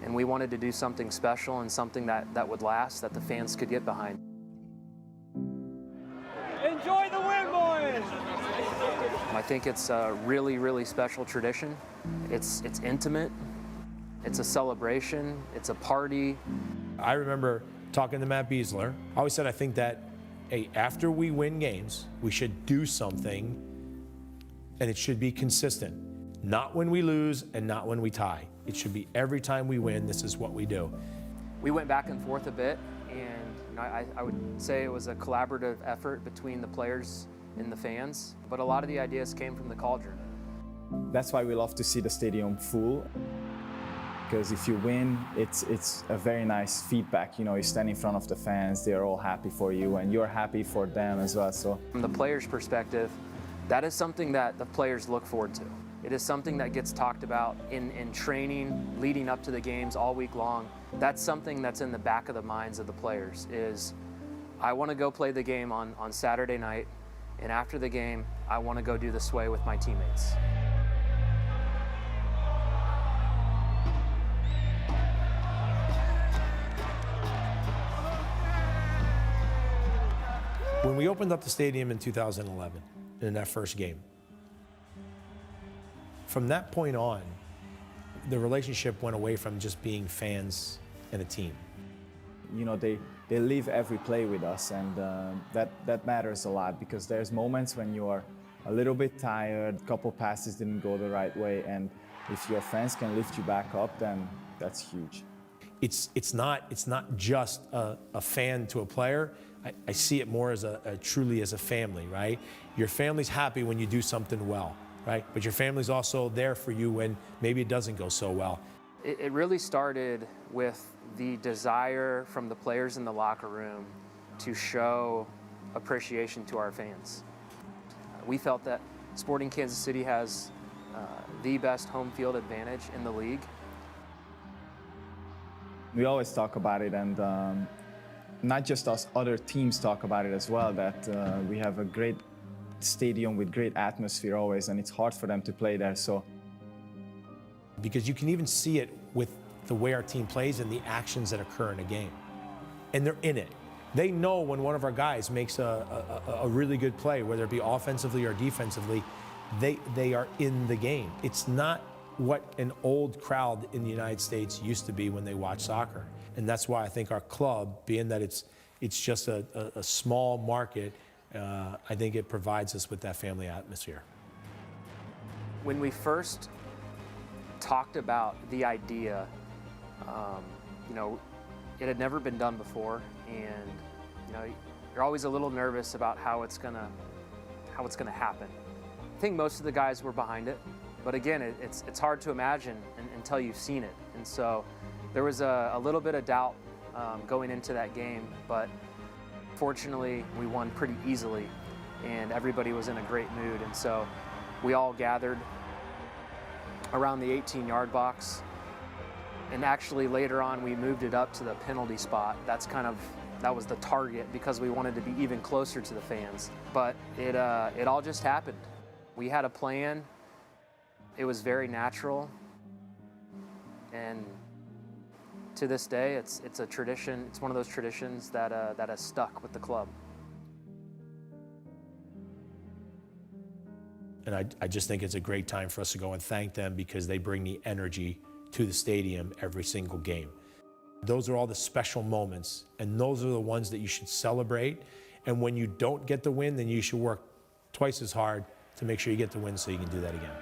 And we wanted to do something special and something that would last, that the fans could get behind. Enjoy the win, boys! I think it's a really, really special tradition. It's intimate, it's a celebration, it's a party. I remember talking to Matt Beasler. I always said I think that, hey, after we win games, we should do something, and it should be consistent. Not when we lose and not when we tie. It should be every time we win, this is what we do. We went back and forth a bit, and I would say it was a collaborative effort between the players and the fans, but a lot of the ideas came from the Cauldron. That's why we love to see the stadium full, because if you win, it's a very nice feedback. You know, you stand in front of the fans, they're all happy for you, and you're happy for them as well. So, from the players' perspective, that is something that the players look forward to. It is something that gets talked about in training, leading up to the games all week long. That's something that's in the back of the minds of the players is, I want to go play the game on Saturday night, and after the game, I want to go do the sway with my teammates. When we opened up the stadium in 2011, in that first game, from that point on, the relationship went away from just being fans and a team. you know, they live every play with us, and that matters a lot, because there's moments when you are a little bit tired, a couple passes didn't go the right way, and if your fans can lift you back up, then that's huge. It's not just a fan to a player. I see it more as truly as a family, right? Your family's happy when you do something well, right? But your family's also there for you when maybe it doesn't go so well. It really started with the desire from the players in the locker room to show appreciation to our fans. We felt that Sporting Kansas City has the best home field advantage in the league. We always talk about it, and not just us, other teams talk about it as well, that we have a great stadium with great atmosphere always, and it's hard for them to play there. So, because you can even see it with the way our team plays and the actions that occur in a game. And they're in it. They know when one of our guys makes a really good play, whether it be offensively or defensively, they are in the game. It's not what an old crowd in the United States used to be when they watch soccer. And that's why I think our club, being that it's just a small market, I think it provides us with that family atmosphere. When we first talked about the idea, you know, it had never been done before, and you know, you're always a little nervous about how it's gonna happen. I think most of the guys were behind it, but again, it's hard to imagine until you've seen it. And so there was a little bit of doubt going into that game, but fortunately we won pretty easily, and everybody was in a great mood. And so we all gathered around the 18-yard box. And actually later on we moved it up to the penalty spot. That was the target because we wanted to be even closer to the fans. But it all just happened. We had a plan. It was very natural. And to this day, it's a tradition. It's one of those traditions that has stuck with the club. And I just think it's a great time for us to go and thank them, because they bring the energy to the stadium every single game. Those are all the special moments, and those are the ones that you should celebrate. And when you don't get the win, then you should work twice as hard to make sure you get the win so you can do that again.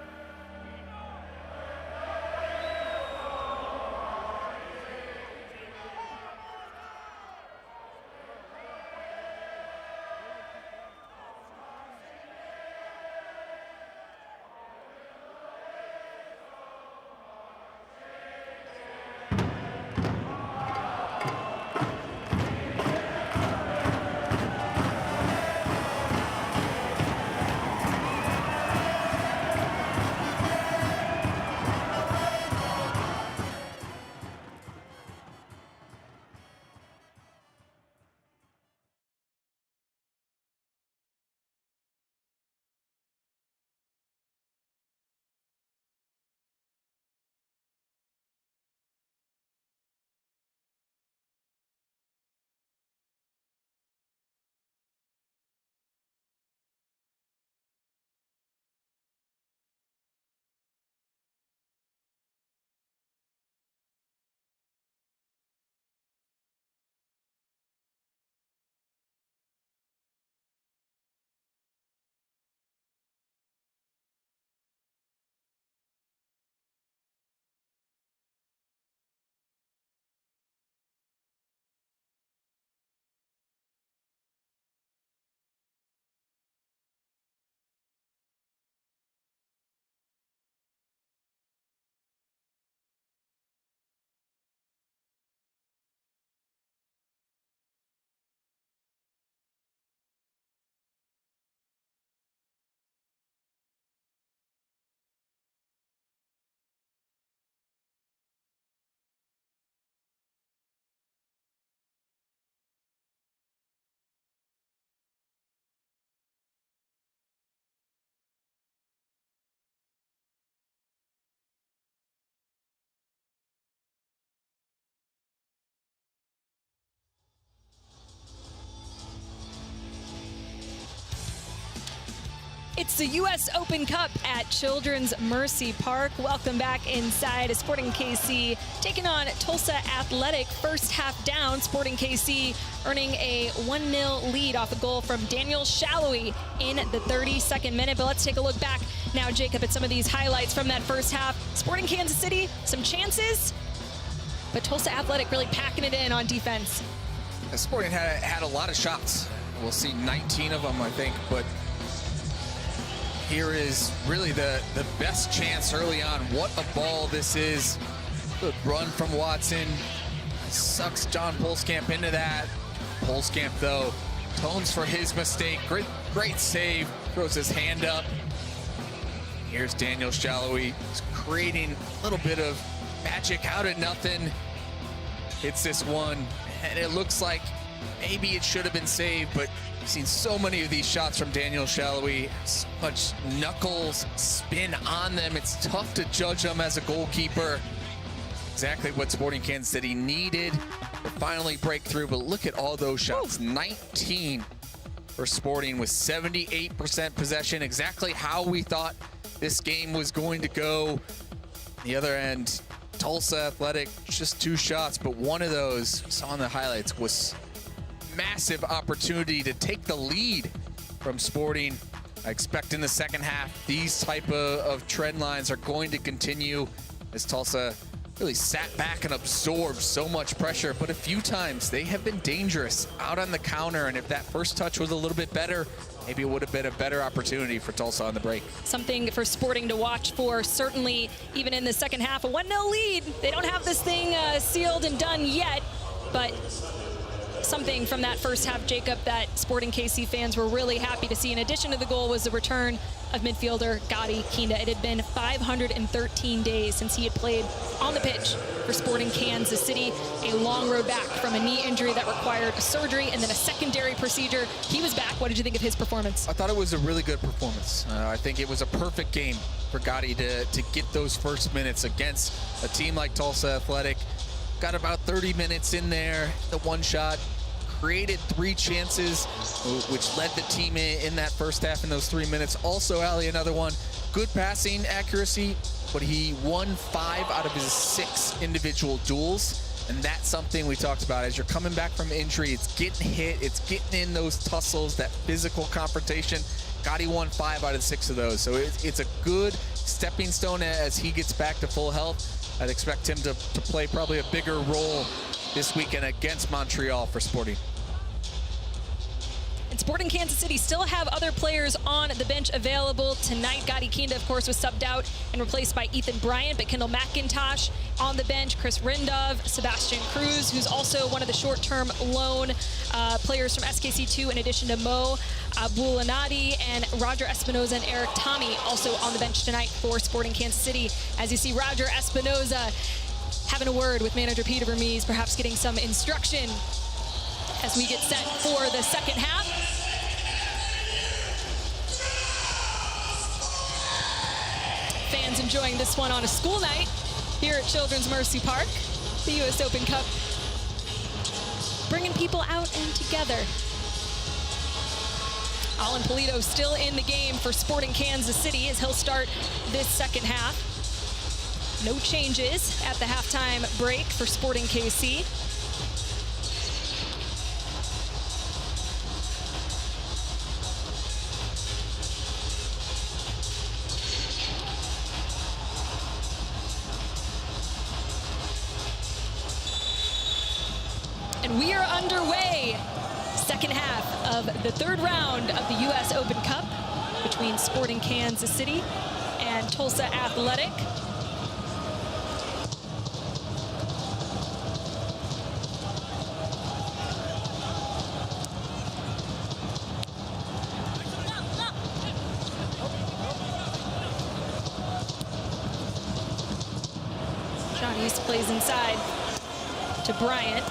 It's the U.S. Open Cup at Children's Mercy Park. Welcome back inside. Sporting KC taking on Tulsa Athletic. First half down, Sporting KC earning a 1-0 lead off a goal from Daniel Shallowy in the 32nd minute. But let's take a look back now, Jacob, at some of these highlights from that first half. Sporting Kansas City, some chances, but Tulsa Athletic really packing it in on defense. Sporting had a lot of shots. We'll see 19 of them, I think, but here is really the best chance early on. What a ball this is. Good run from Watson. Sucks John Polskamp into that. Polskamp, though, atones for his mistake. Great save. Throws his hand up. Here's Daniel Shallowy. He's creating a little bit of magic out of nothing. hits this one, and it looks like maybe it should have been saved, but we've seen so many of these shots from Daniel Shallowy. So much knuckles, spin on them. It's tough to judge them as a goalkeeper. Exactly what Sporting Kansas City needed to finally break through, but look at all those shots. 19 for Sporting with 78% possession, exactly how we thought this game was going to go. The other end, Tulsa Athletic, just 2 shots, but one of those, saw in the highlights, was massive opportunity to take the lead from Sporting. I expect in the second half, these type of trend lines are going to continue as Tulsa really sat back and absorbed so much pressure, but a few times they have been dangerous out on the counter, and if that first touch was a little bit better, maybe it would have been a better opportunity for Tulsa on the break. Something for Sporting to watch for, certainly even in the second half. A 1-0 lead. They don't have this thing sealed and done yet, but something from that first half, Jacob, that Sporting KC fans were really happy to see. In addition to the goal was the return of midfielder Gadi Kinda. It had been 513 days since he had played on the pitch for Sporting Kansas City. A long road back from a knee injury that required a surgery and then a secondary procedure. He was back. What did you think of his performance? I thought it was a really good performance. I think it was a perfect game for Gadi to get those first minutes against a team like Tulsa Athletic. Got about 30 minutes in there, the one shot, created 3 chances, which led the team in that first half in those 3 minutes. Also, Ali, another one, good passing accuracy, but he won 5 out of his 6 individual duels. And that's something we talked about. As you're coming back from injury, it's getting hit, it's getting in those tussles, that physical confrontation. Gotti won 5 out of 6 of those. So it's a good stepping stone as he gets back to full health. I'd expect him to play probably a bigger role this weekend against Montreal for Sporting. And Sporting Kansas City still have other players on the bench available tonight. Gadi Kinda, of course, was subbed out and replaced by Ethan Bryant, but Kendall McIntosh on the bench, Chris Rindov, Sebastian Cruz, who's also one of the short-term loan players from SKC2, in addition to Mo Abulanadi and Roger Espinoza and Eric Tommy, also on the bench tonight for Sporting Kansas City. As you see, Roger Espinoza having a word with manager Peter Vermees, perhaps getting some instruction as we get set for the second half. Fans enjoying this one on a school night here at Children's Mercy Park. The U.S. Open Cup bringing people out and together. Alan Polito still in the game for Sporting Kansas City as he'll start this second half. No changes at the halftime break for Sporting KC. And we are underway. Second half of the 3rd round of the U.S. Open Cup between Sporting Kansas City and Tulsa Athletic. John East plays inside to Bryant.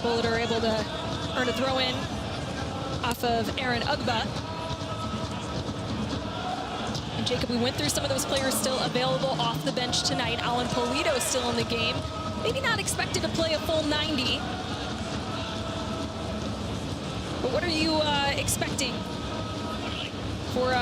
Bulliter able to earn a throw in off of Aaron Ugba. And Jacob, we went through some of those players still available off the bench tonight. Alan Polito is still in the game. Maybe not expected to play a full 90. But what are you expecting for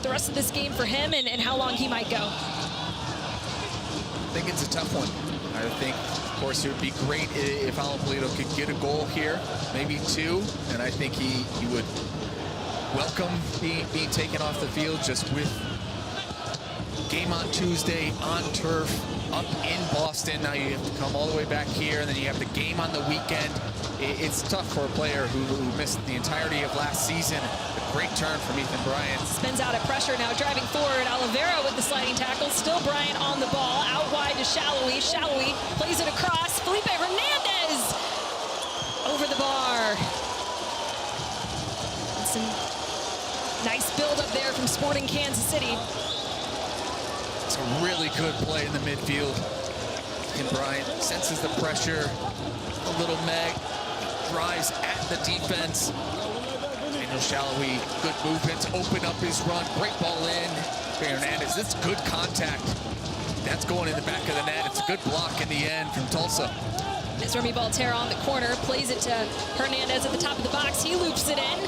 the rest of this game for him and how long he might go? I think it's a tough one. I think, of course, it would be great if Alan Polito could get a goal here, maybe 2, and I think he would welcome being taken off the field just with game on Tuesday on turf up in Boston. Now you have to come all the way back here, and then you have the game on the weekend. It's tough for a player who missed the entirety of last season. A great turn from Ethan Bryant. Spins out of pressure now, driving forward. Oliveira with the sliding tackle. Still Bryant on the ball. Out wide to Shallowy. Shallowy plays it across. Felipe Hernandez over the bar. And some nice build up there from Sporting Kansas City It's a really good play in the midfield. And Bryant senses the pressure. A little Meg drives at the defense. Daniel Shallowy, good movement to open up his run. Great ball in. Hernandez, this is good contact. That's going in the back of the net. It's a good block in the end from Tulsa. As Remy Voltaire on the corner, plays it to Hernandez at the top of the box. He loops it in.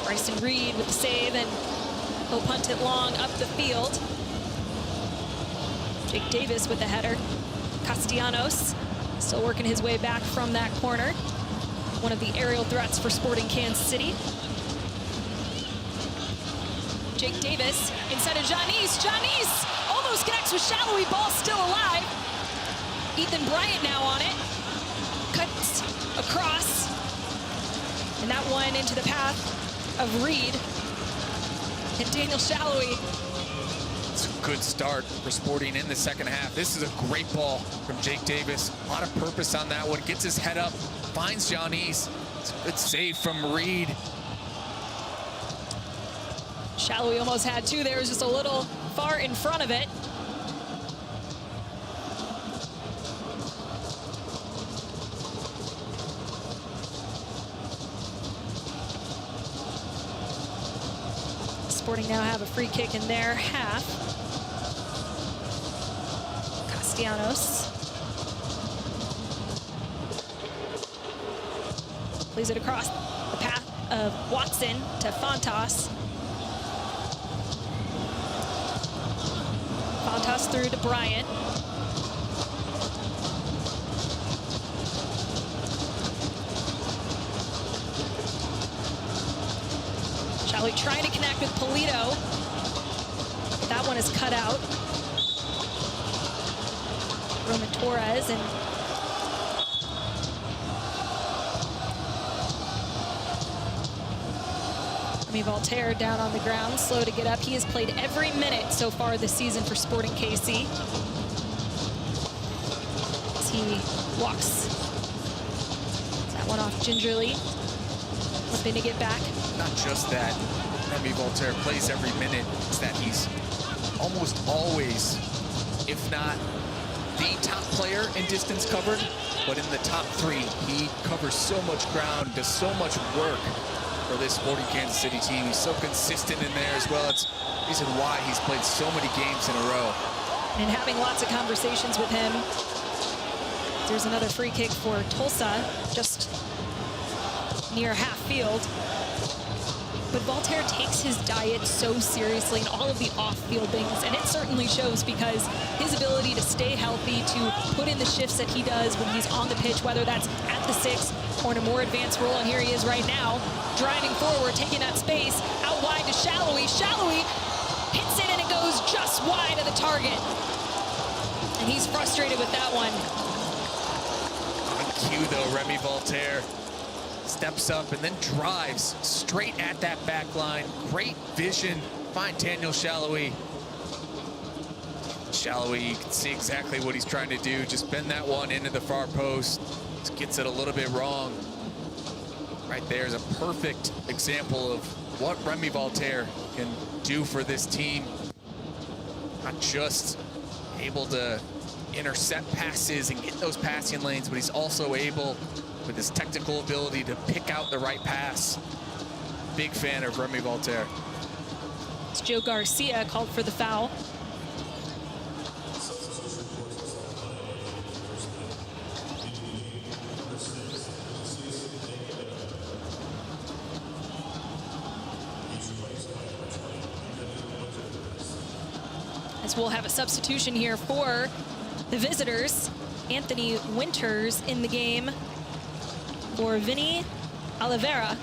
Bryson Reed with the save, and he'll punt it long up the field. Jake Davis with the header. Castellanos still working his way back from that corner. One of the aerial threats for Sporting Kansas City. Jake Davis inside of Janice. Janice almost connects with Shallowy. Ball still alive. Ethan Bryant now on it. Cuts across. And that one into the path of Reed. And Daniel Shallowy. It's a good start for Sporting in the second half. This is a great ball from Jake Davis. A lot of purpose on that one. Gets his head up, finds Janice. It's a good save from Reed. Shallowy almost had two there. It was just a little far in front of it. Sporting now have a free kick in their half. Castellanos plays it across the path of Watson to Fontas. Fontas through to Bryant. Shallowy trying to connect with Polito. That one is cut out. Roman Torres and Remy Voltaire down on the ground, slow to get up. He has played every minute so far this season for Sporting KC. As he walks that one off gingerly, hoping to get back. Not just that, Remy Voltaire plays every minute. It's that he's almost always, if not the top player in distance covered, but in the top three. He covers so much ground, does so much work for this Sporting Kansas City team. He's so consistent in there as well. It's the reason why he's played so many games in a row. And having lots of conversations with him. There's another free kick for Tulsa, just near half field. But Voltaire takes his diet so seriously and all of the off-field things, and it certainly shows because his ability to stay healthy, to put in the shifts that he does when he's on the pitch, whether that's at the six or in a more advanced role, and here he is right now, driving forward, taking that space, out wide to Shallowy. Shallowy hits it, and it goes just wide of the target. And he's frustrated with that one. On cue, though, Remy Voltaire steps up and then drives straight at that back line. Great vision. Find Daniel Shallowy. Shallowy, you can see exactly what he's trying to do. Just bend that one into the far post. Just gets it a little bit wrong. Right there is a perfect example of what Remy Voltaire can do for this team. Not just able to intercept passes and get those passing lanes, but he's also able, with his technical ability, to pick out the right pass. Big fan of Remy Voltaire. It's Joe Garcia called for the foul. As we'll have a substitution here for the visitors. Anthony Winters in the game for Vinny Oliveira.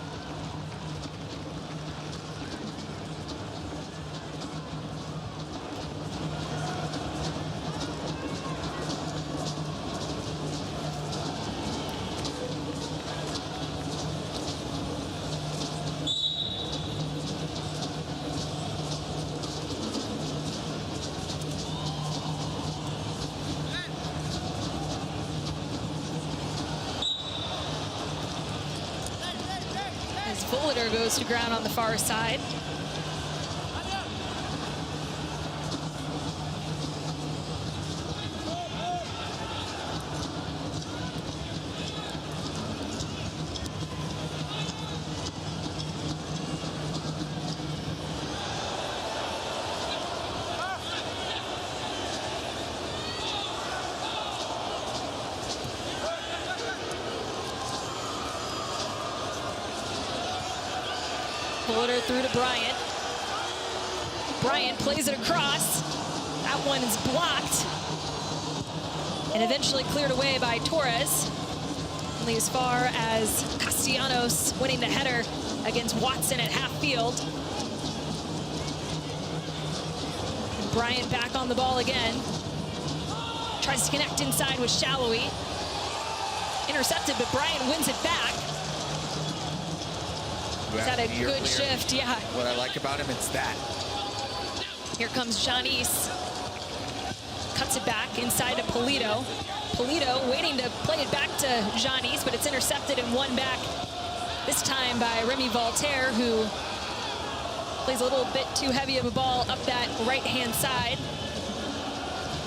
Goes to ground on the far side. Bulliter through to Bryant. Bryant plays it across. That one is blocked. And eventually cleared away by Torres. Only as far as Castellanos winning the header against Watson at half field. And Bryant back on the ball again. Tries to connect inside with Shallowy. Intercepted, but Bryant wins it back. He's had a good shift, yeah. What I like about him, it's that. Here comes Janice. Cuts it back inside to Polito. Polito waiting to play it back to Janice, but it's intercepted and won back. This time by Remy Voltaire, who plays a little bit too heavy of a ball up that right-hand side.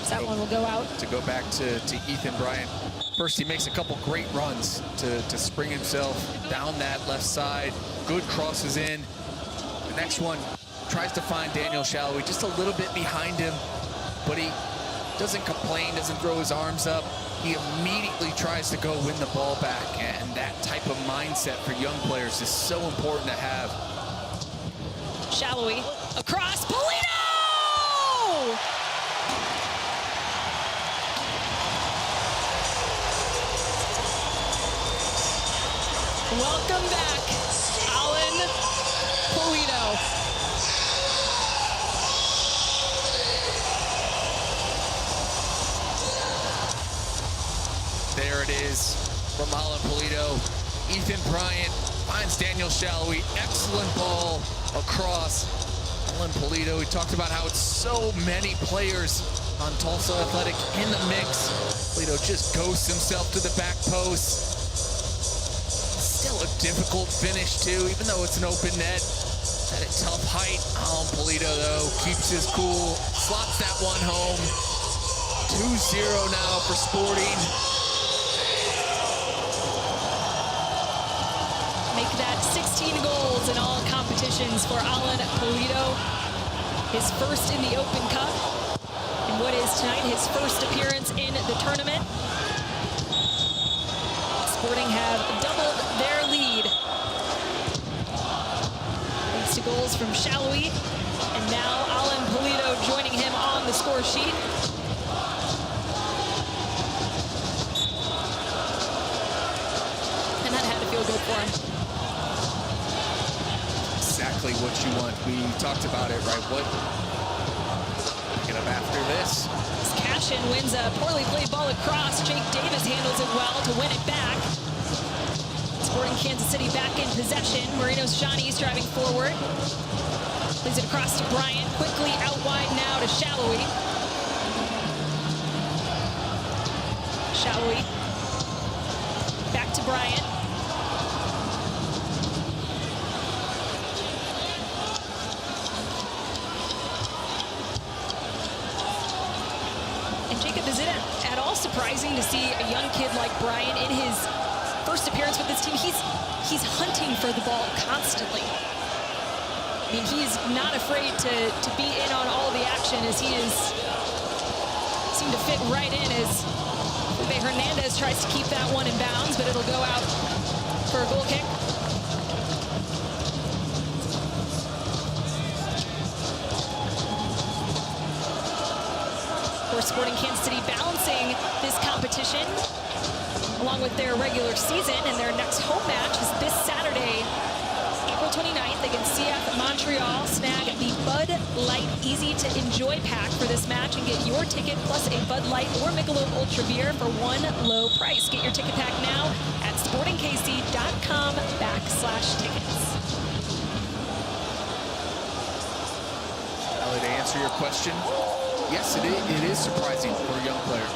So that one will go out. To go back to Ethan Bryant. First, he makes a couple great runs to spring himself down that left side. Good crosses in. The next one tries to find Daniel Shallowy just a little bit behind him, but he doesn't complain, doesn't throw his arms up. He immediately tries to go win the ball back, and that type of mindset for young players is so important to have. Shallowy across, Polito! Welcome back, Alan Polito. There it is from Alan Polito. Ethan Bryant finds Daniel Shallowy. Excellent ball across. Alan Polito, we talked about how it's so many players on Tulsa Athletic in the mix. Polito just ghosts himself to the back post. Still a difficult finish too, even though it's an open net. At a tough height. Alan Polito though keeps his cool, slots that one home. 2-0 now for Sporting. Make that 16 goals in all competitions for Alan Polito. His first in the Open Cup. And what is tonight his first appearance in the tournament. Sporting have doubled their lead. Thanks to goals from Shallowy. And now Alan Polito joining him on the score sheet. And that had to feel good for him. Exactly what you want. We talked about it, right? What? Pick it up after this. Cashin wins a poorly played ball across. Jake Davis handles it well to win it back. Sporting Kansas City back in possession. Marinos Janice driving forward. Plays it across to Bryant. Quickly out wide now to Shallowy. Shallowy. Back to Bryant. Is it at all surprising to see a young kid like Bryant in his first appearance with this team? He's hunting for the ball constantly. I mean, he's not afraid to be in on all the action as he seemed to fit right in as Felipe Hernandez tries to keep that one in bounds, but it'll go out for a goal kick. Sporting Kansas City balancing this competition along with their regular season, and their next home match is this Saturday, April 29th against CF Montreal. Snag the Bud Light Easy to Enjoy pack for this match and get your ticket plus a Bud Light or Michelob Ultra beer for one low price. Get your ticket pack now at sportingkc.com/tickets. Ellie, to answer your question, yes, it is surprising for a young player.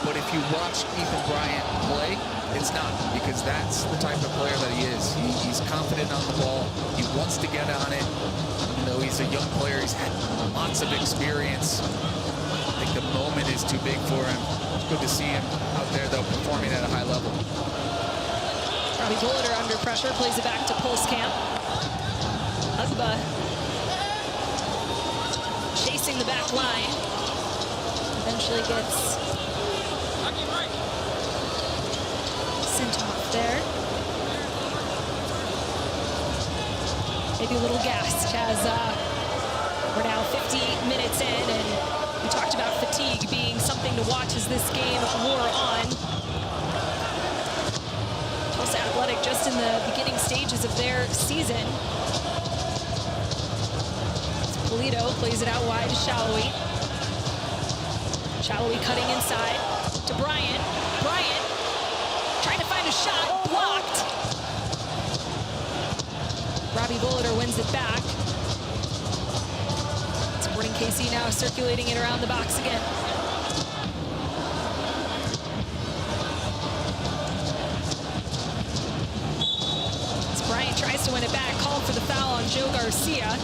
But if you watch Ethan Bryant play, it's not, because that's the type of player that he is. He's confident on the ball. He wants to get on it. Even though he's a young player, he's had lots of experience. I think the moment is too big for him. It's good to see him out there, though, performing at a high level. Robbie Bulliter under pressure, plays it back to Pulskamp. Ugba chasing the back line. Eventually gets sent off there. maybe a little gassed as we're now 50 minutes in, and we talked about fatigue being something to watch as this game wore on. Tulsa Athletic just in the beginning stages of their season. Polito plays it out wide to Shallowy. Shallowy cutting inside to Bryant. Bryant trying to find a shot, blocked. Robbie Bulliter wins it back. Sporting KC now circulating it around the box again. As Bryant tries to win it back, called for the foul on Joe Garcia.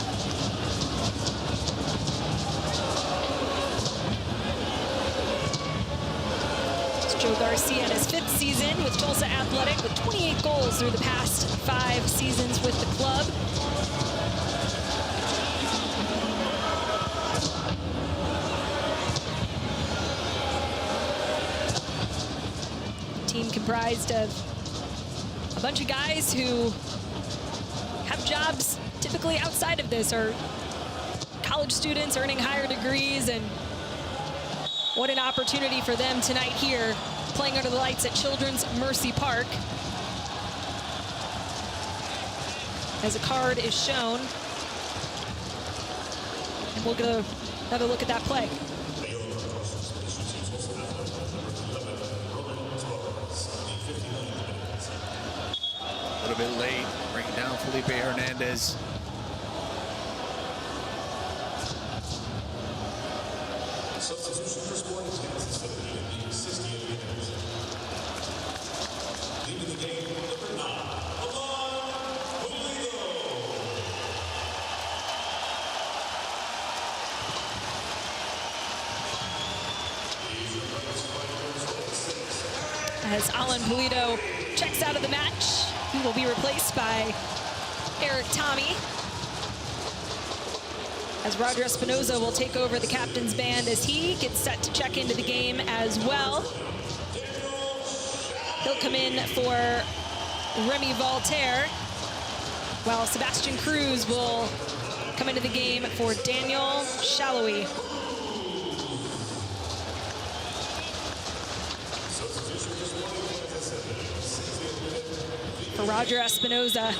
Joe Garcia in his 5th season with Tulsa Athletic with 28 goals through the past 5 seasons with the club. Team comprised of a bunch of guys who have jobs typically outside of this, or college students earning higher degrees, and what an opportunity for them tonight here, playing under the lights at Children's Mercy Park. As a card is shown. And we'll get another look at that play. A little bit late, bringing down Felipe Hernandez. Substitution for Sporting Kansas City in the 60th minute. Leaving the game, number 9, As Alan Polito checks out of the match, he will be replaced by Eric Tommy. As Roger Espinoza will take over the captain's band as he gets set to check into the game as well. He'll come in for Remy Voltaire, while Sebastian Cruz will come into the game for Daniel Shallowy. For Roger Espinoza,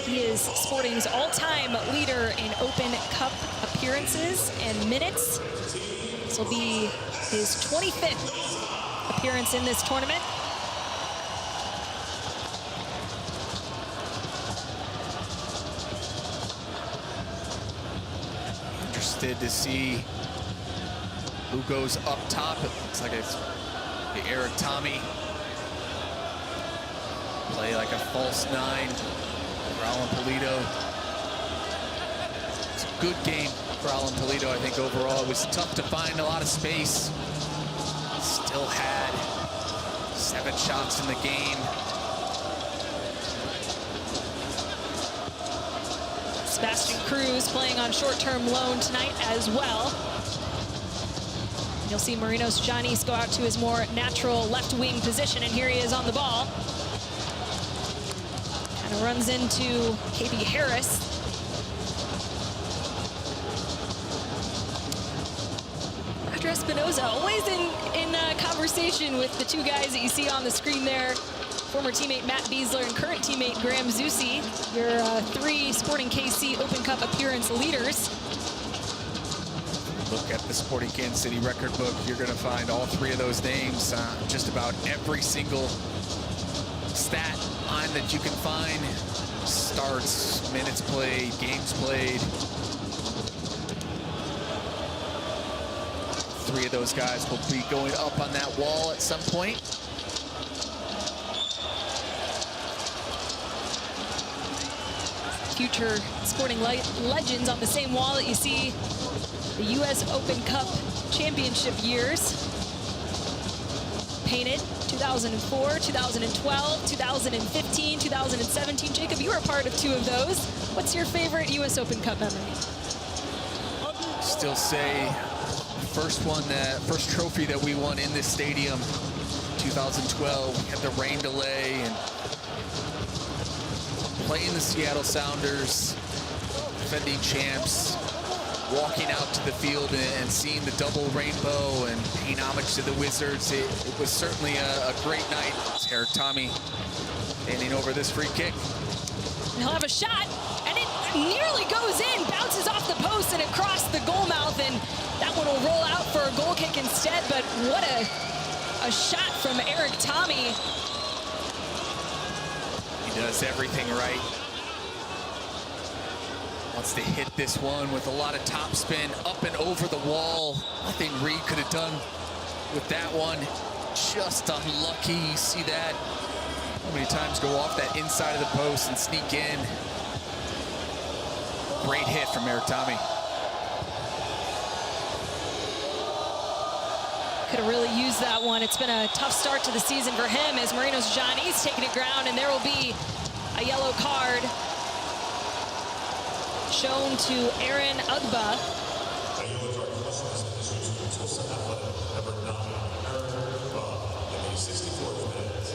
he is Sporting's all-time leader in Open Cup appearances and minutes. This will be his 25th appearance in this tournament. Interested to see who goes up top. It looks like it's the Eric Tommy. Play like a false 9. Alan Polito. It's a good game for Alan Polito, I think, overall. It was tough to find a lot of space. Still had 7 shots in the game. Sebastian Cruz playing on short-term loan tonight as well. You'll see Marinos Janis go out to his more natural left wing position, and here he is on the ball. Kind of runs into KB Harris. Roger Espinoza, always in conversation with the 2 guys that you see on the screen there. Former teammate Matt Beasler and current teammate Graham Zusi, your 3 Sporting KC Open Cup appearance leaders. Look at the Sporting Kansas City record book. You're going to find all 3 of those names, just about every single stat line that you can find. Starts, minutes played, games played. 3 of those guys will be going up on that wall at some point. Future Sporting legends on the same wall that you see the U.S. Open Cup championship years. Painted 2004, 2012, 2015, 2017. Jacob, you were a part of 2 of those. What's your favorite U.S. Open Cup memory? Still say the first trophy that we won in this stadium, 2012. We had the rain delay and playing the Seattle Sounders, defending champs, walking out to the field and seeing the double rainbow and paying homage to the Wizards. It was certainly a great night. It's Eric Tommy handing over this free kick. And he'll have a shot, and it nearly goes in, bounces off the post and across the goal mouth, and that one will roll out for a goal kick instead. But what a shot from Eric Tommy. He does everything right. Wants to hit this one with a lot of topspin up and over the wall. Nothing Reed could have done with that one. Just unlucky. You see that? How many times go off that inside of the post and sneak in? Great hit from Eric Tommy. Could have really used that one. It's been a tough start to the season for him as Marino's Johnny's taking it ground, and there will be a yellow card shown to Aaron Ugba. A yellow card caution has been issued to Tulsa Athletic, number 9, Aaron Ugba, in the 64th minute.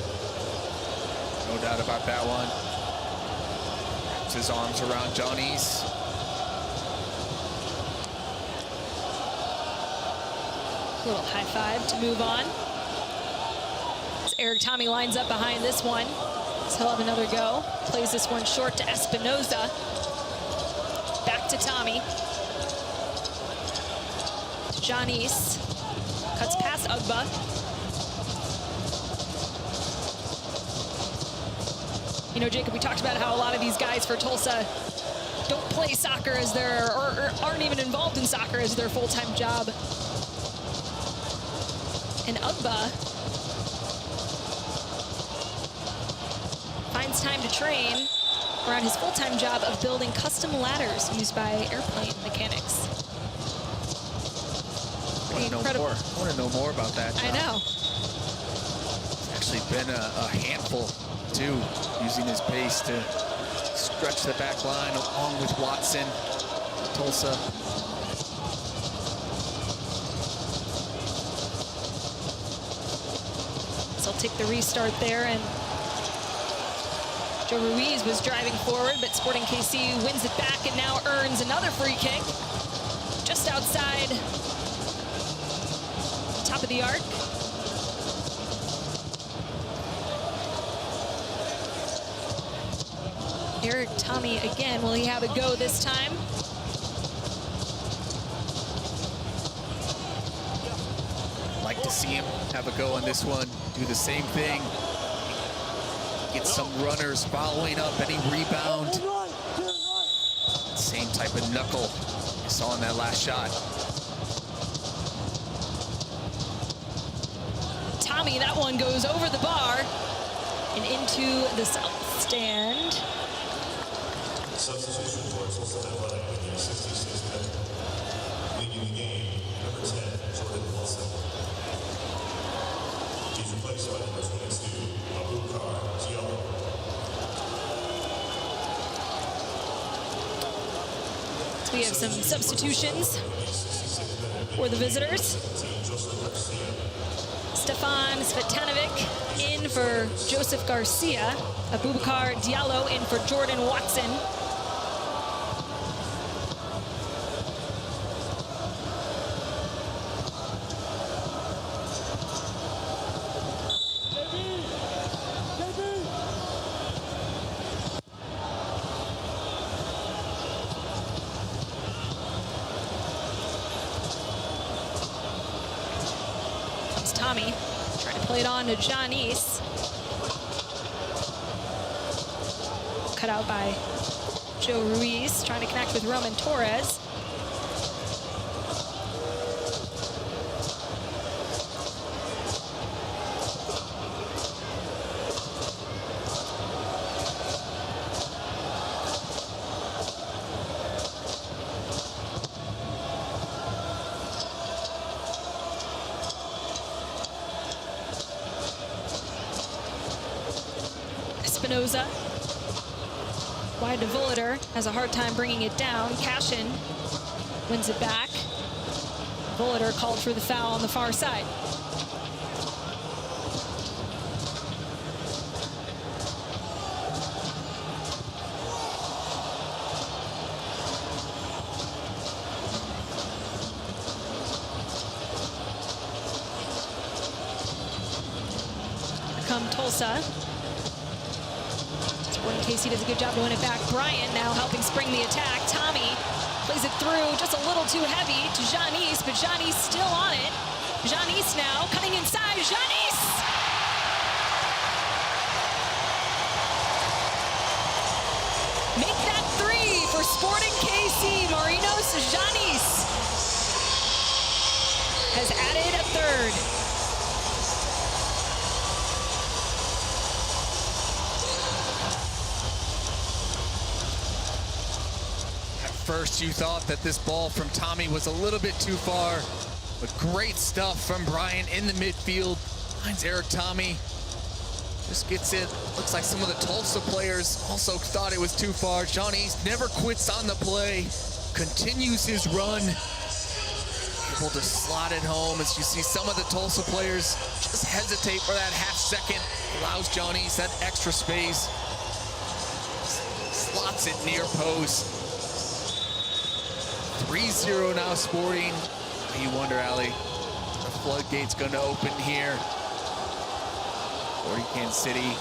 No doubt about that one. Wraps his arms around Johnny's. A little high five to move on. As Eric Tommy lines up behind this one. So he'll have another go. Plays this one short to Espinoza. Back to Tommy. To Johnny's. Cuts past Ugba. You know, Jacob, we talked about how a lot of these guys for Tulsa don't play soccer as their, or aren't even involved in soccer as their full-time job. And Ugba finds time to train around his full-time job of building custom ladders used by airplane mechanics. I want to know more about that. I know. It's actually been a handful, too, using his pace to stretch the back line along with Watson, Tulsa. So I'll take the restart there, and Joe Ruiz was driving forward, but Sporting KC wins it back and now earns another free kick just outside top of the arc. Eric Tommy again. Will he have a go this time? Like to see him have a go on this one. Do the same thing. Get some runners following up any rebound. Same type of knuckle you saw in that last shot. Tommy, that one goes over the bar and into the south stand. Substitution for Tulsa Athletic in the 66th minute. Leading the game, number 10, Jordan Wilson. He's replaced by number 22, Abubakar Diallo. So we have some substitutions for the visitors. Stefan Svetanovic in for Joseph Garcia. Abubakar Diallo in for Jordan Watson. Tommy trying to play it on to Johnny's. Cut out by Joe Ruiz, trying to connect with Roman Torres. Espinoza. Wide to Volater, has a hard time bringing it down. Cashin wins it back. Volater called for the foul on the far side. Tulsa. Sporting KC does a good job to win it back. Bryant now helping spring the attack. Tommy plays it through just a little too heavy to Janice, but Janice still on it. Janice now cutting inside. Janice! Make that three for Sporting KC. Marinos Janice has added a third. At first you thought that this ball from Tommy was a little bit too far, but great stuff from Bryant in the midfield. Finds Eric Tommy. Just gets it. Looks like some of the Tulsa players also thought it was too far. Johnny's never quits on the play. Continues his run. Able to slot it home as you see some of the Tulsa players just hesitate for that half second. Allows Johnny's that extra space. Slots it near post. 3-0 now Sporting. You wonder, Ali, the floodgate's going to open here. Sporting Kansas City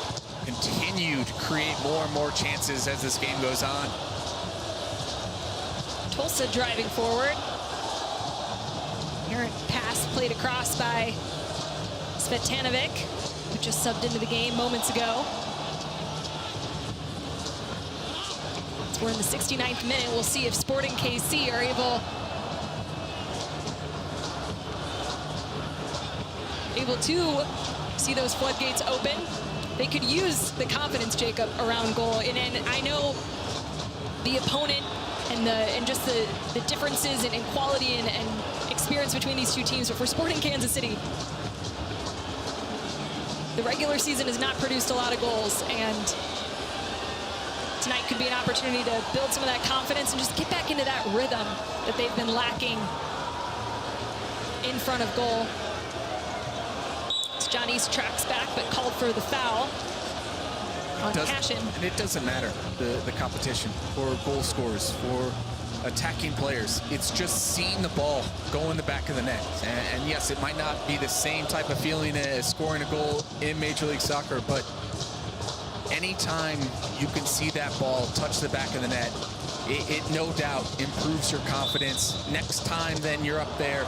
continue to create more and more chances as this game goes on. Tulsa driving forward. Errant pass played across by Svetanovic, who just subbed into the game moments ago. So we're in the 69th minute. We'll see if Sporting KC are able to see those floodgates open. They could use the confidence, Jacob, around goal. And I know the opponent and just the differences in quality and experience between these two teams. But for Sporting Kansas City, the regular season has not produced a lot of goals, and tonight could be an opportunity to build some of that confidence and just get back into that rhythm that they've been lacking in front of goal. Johnny's tracks back, but called for the foul on Cashin. And it doesn't matter, the competition for goal scorers, for attacking players. It's just seeing the ball go in the back of the net. And yes, it might not be the same type of feeling as scoring a goal in Major League Soccer, but anytime you can see that ball touch the back of the net, it no doubt improves your confidence. Next time then you're up there,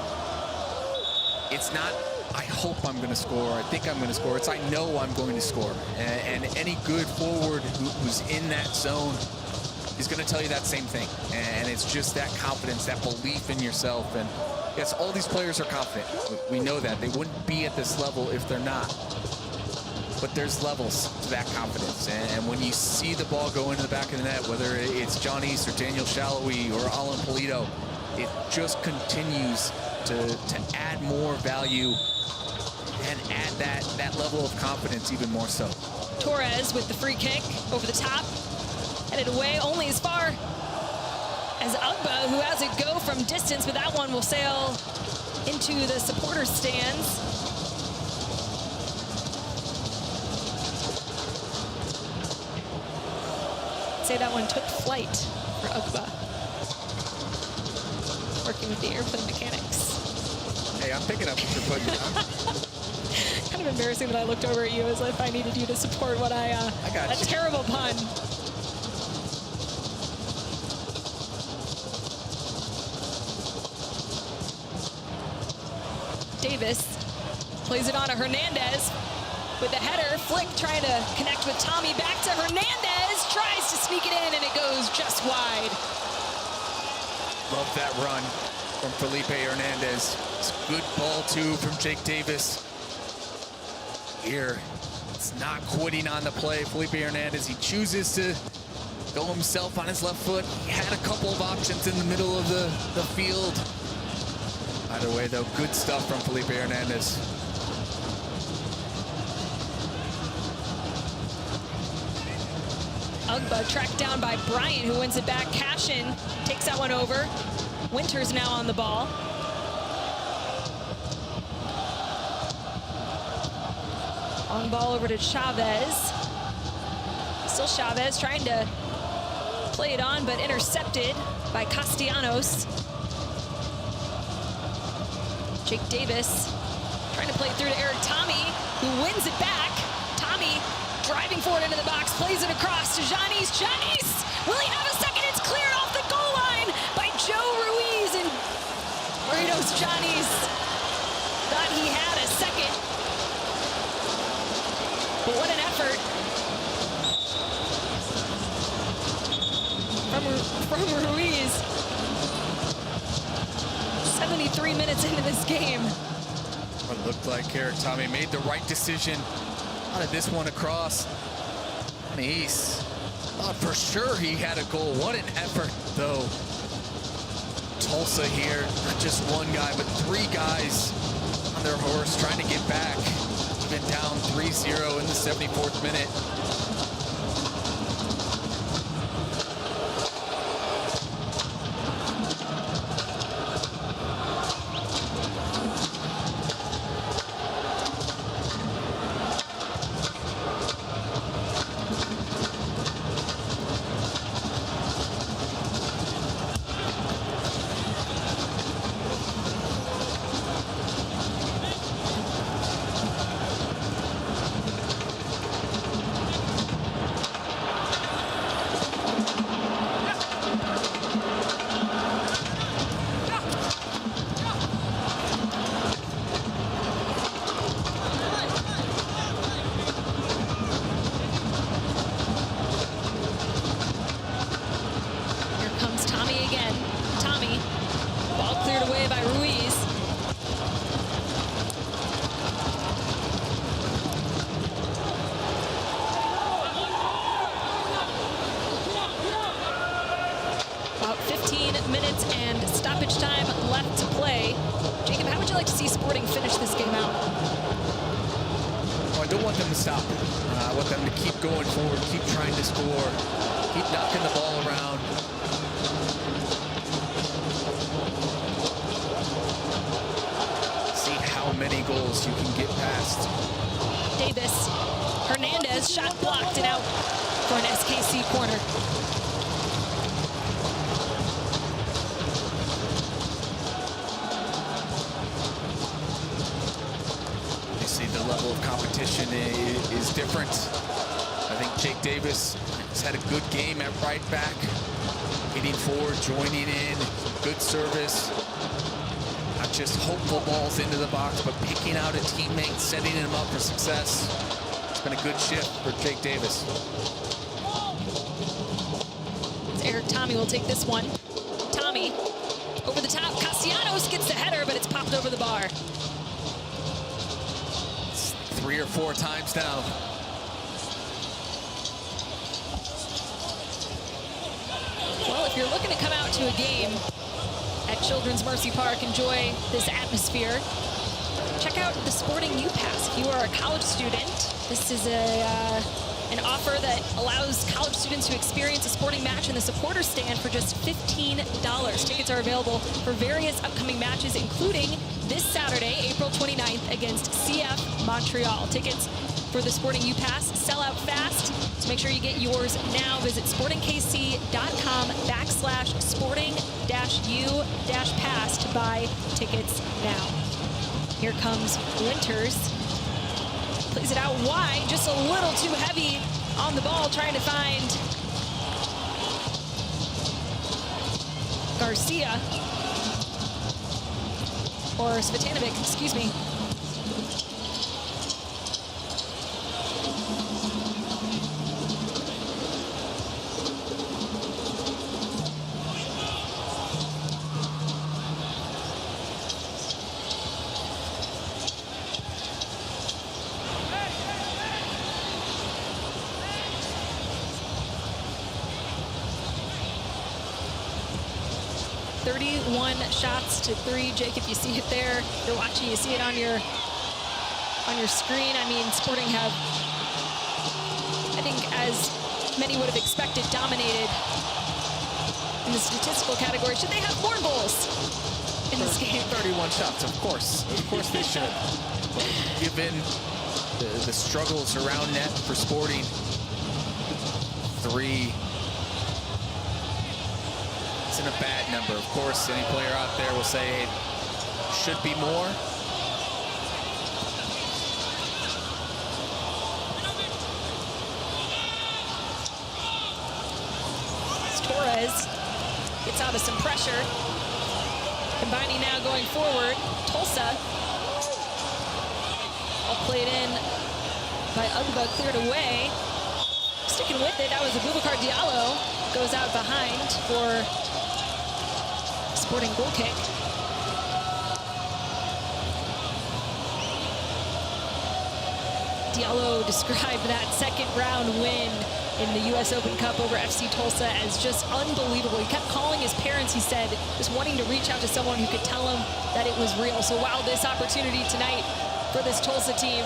it's not, I hope I'm going to score, I think I'm going to score. It's I know I'm going to score. And any good forward who's in that zone is going to tell you that same thing. And it's just that confidence, that belief in yourself. And yes, all these players are confident. We know that. They wouldn't be at this level if they're not. But there's levels to that confidence. And when you see the ball go into the back of the net, whether it's John East or Daniel Shallowy or Alan Polito, it just continues to add more value and add that level of confidence even more so. Torres with the free kick over the top, headed away only as far as Ugba, who has it go from distance, but that one will sail into the supporter stands. Say that one took flight for Ugba, working with the airplane mechanics. Hey, I'm picking up what you're putting down. Kind of embarrassing that I looked over at you as if I needed you to support what I got a you. terrible pun. Davis plays it on to Hernandez with the header. Flick trying to connect with Tommy. Back to Hernandez. Tries to sneak it in, and it goes just wide. Love that run from Felipe Hernandez. It's a good ball, too, from Jake Davis. Here, it's not quitting on the play. Felipe Hernandez, he chooses to go himself on his left foot. He had a couple of options in the middle of the field. Either way, though, good stuff from Felipe Hernandez. Ugba tracked down by Bryant, who wins it back. Cashin takes that one over. Winters now on the ball. On ball over to Chavez. Still Chavez trying to play it on, but intercepted by Castellanos. Jake Davis trying to play it through to Eric Tommy, who wins it back. Tommy driving forward into the box, plays it across to Giannis. Giannis, will he have a second? It's cleared off the goal line by Joe Ruiz, and Marinos Giannis thought he had a second. But what an effort from Ruiz. 73 minutes into this game. What looked like Eric Tommy made the right decision out of this one across. Nice. Thought for sure he had a goal. What an effort, though. Tulsa here, not just one guy, but three guys on their horse trying to get back. Even down 3-0 in the 74th minute. Minutes and stoppage time left to play. Jacob, how would you like to see Sporting finish this game out? Oh, I don't want them to stop. I want them to keep going forward, keep trying to score, keep knocking the ball around. See how many goals you can get past. Davis, Hernandez, shot blocked and out for an SKC corner. The level of competition is different. I think Jake Davis has had a good game at right back, hitting forward, joining in, good service. Not just hopeful balls into the box, but picking out a teammate, setting him up for success. It's been a good shift for Jake Davis. Eric Tommy will take this one. Tommy over the top. Castellanos gets the header, but it's popped over the bar. 3 or 4 times now. Well, if you're looking to come out to a game at Children's Mercy Park, enjoy this atmosphere, check out the Sporting U-Pass. If you are a college student, this is an offer that allows college students to experience a sporting match in the supporter stand for just $15. Tickets are available for various upcoming matches, including this Saturday, April 29th, against CF Montreal. Tickets for the Sporting U-Pass sell out fast, so make sure you get yours now. Visit sportingkc.com/sporting-u-pass to buy tickets now. Here comes Winters. Plays it out wide, just a little too heavy on the ball, trying to find Garcia. Or Svetanovic, excuse me. Shots to 3. Jake, if you see it there, if you're watching, you see it on your screen. I mean, Sporting have, I think, as many would have expected, dominated in the statistical category. Should they have more goals in this game? 31 shots, of course they should. But given the struggles around net for Sporting, 3. In a bad number. Of course, any player out there will say it should be more. Torres gets out of some pressure. Combining now going forward. Tulsa. All played in by Ugba, cleared away. Sticking with it, that was Abubakar Diallo. Goes out behind for Sporting goal kick. Diallo described that second round win in the US Open Cup over FC Tulsa as just unbelievable. He kept calling his parents, he said, just wanting to reach out to someone who could tell him that it was real. So wow, this opportunity tonight for this Tulsa team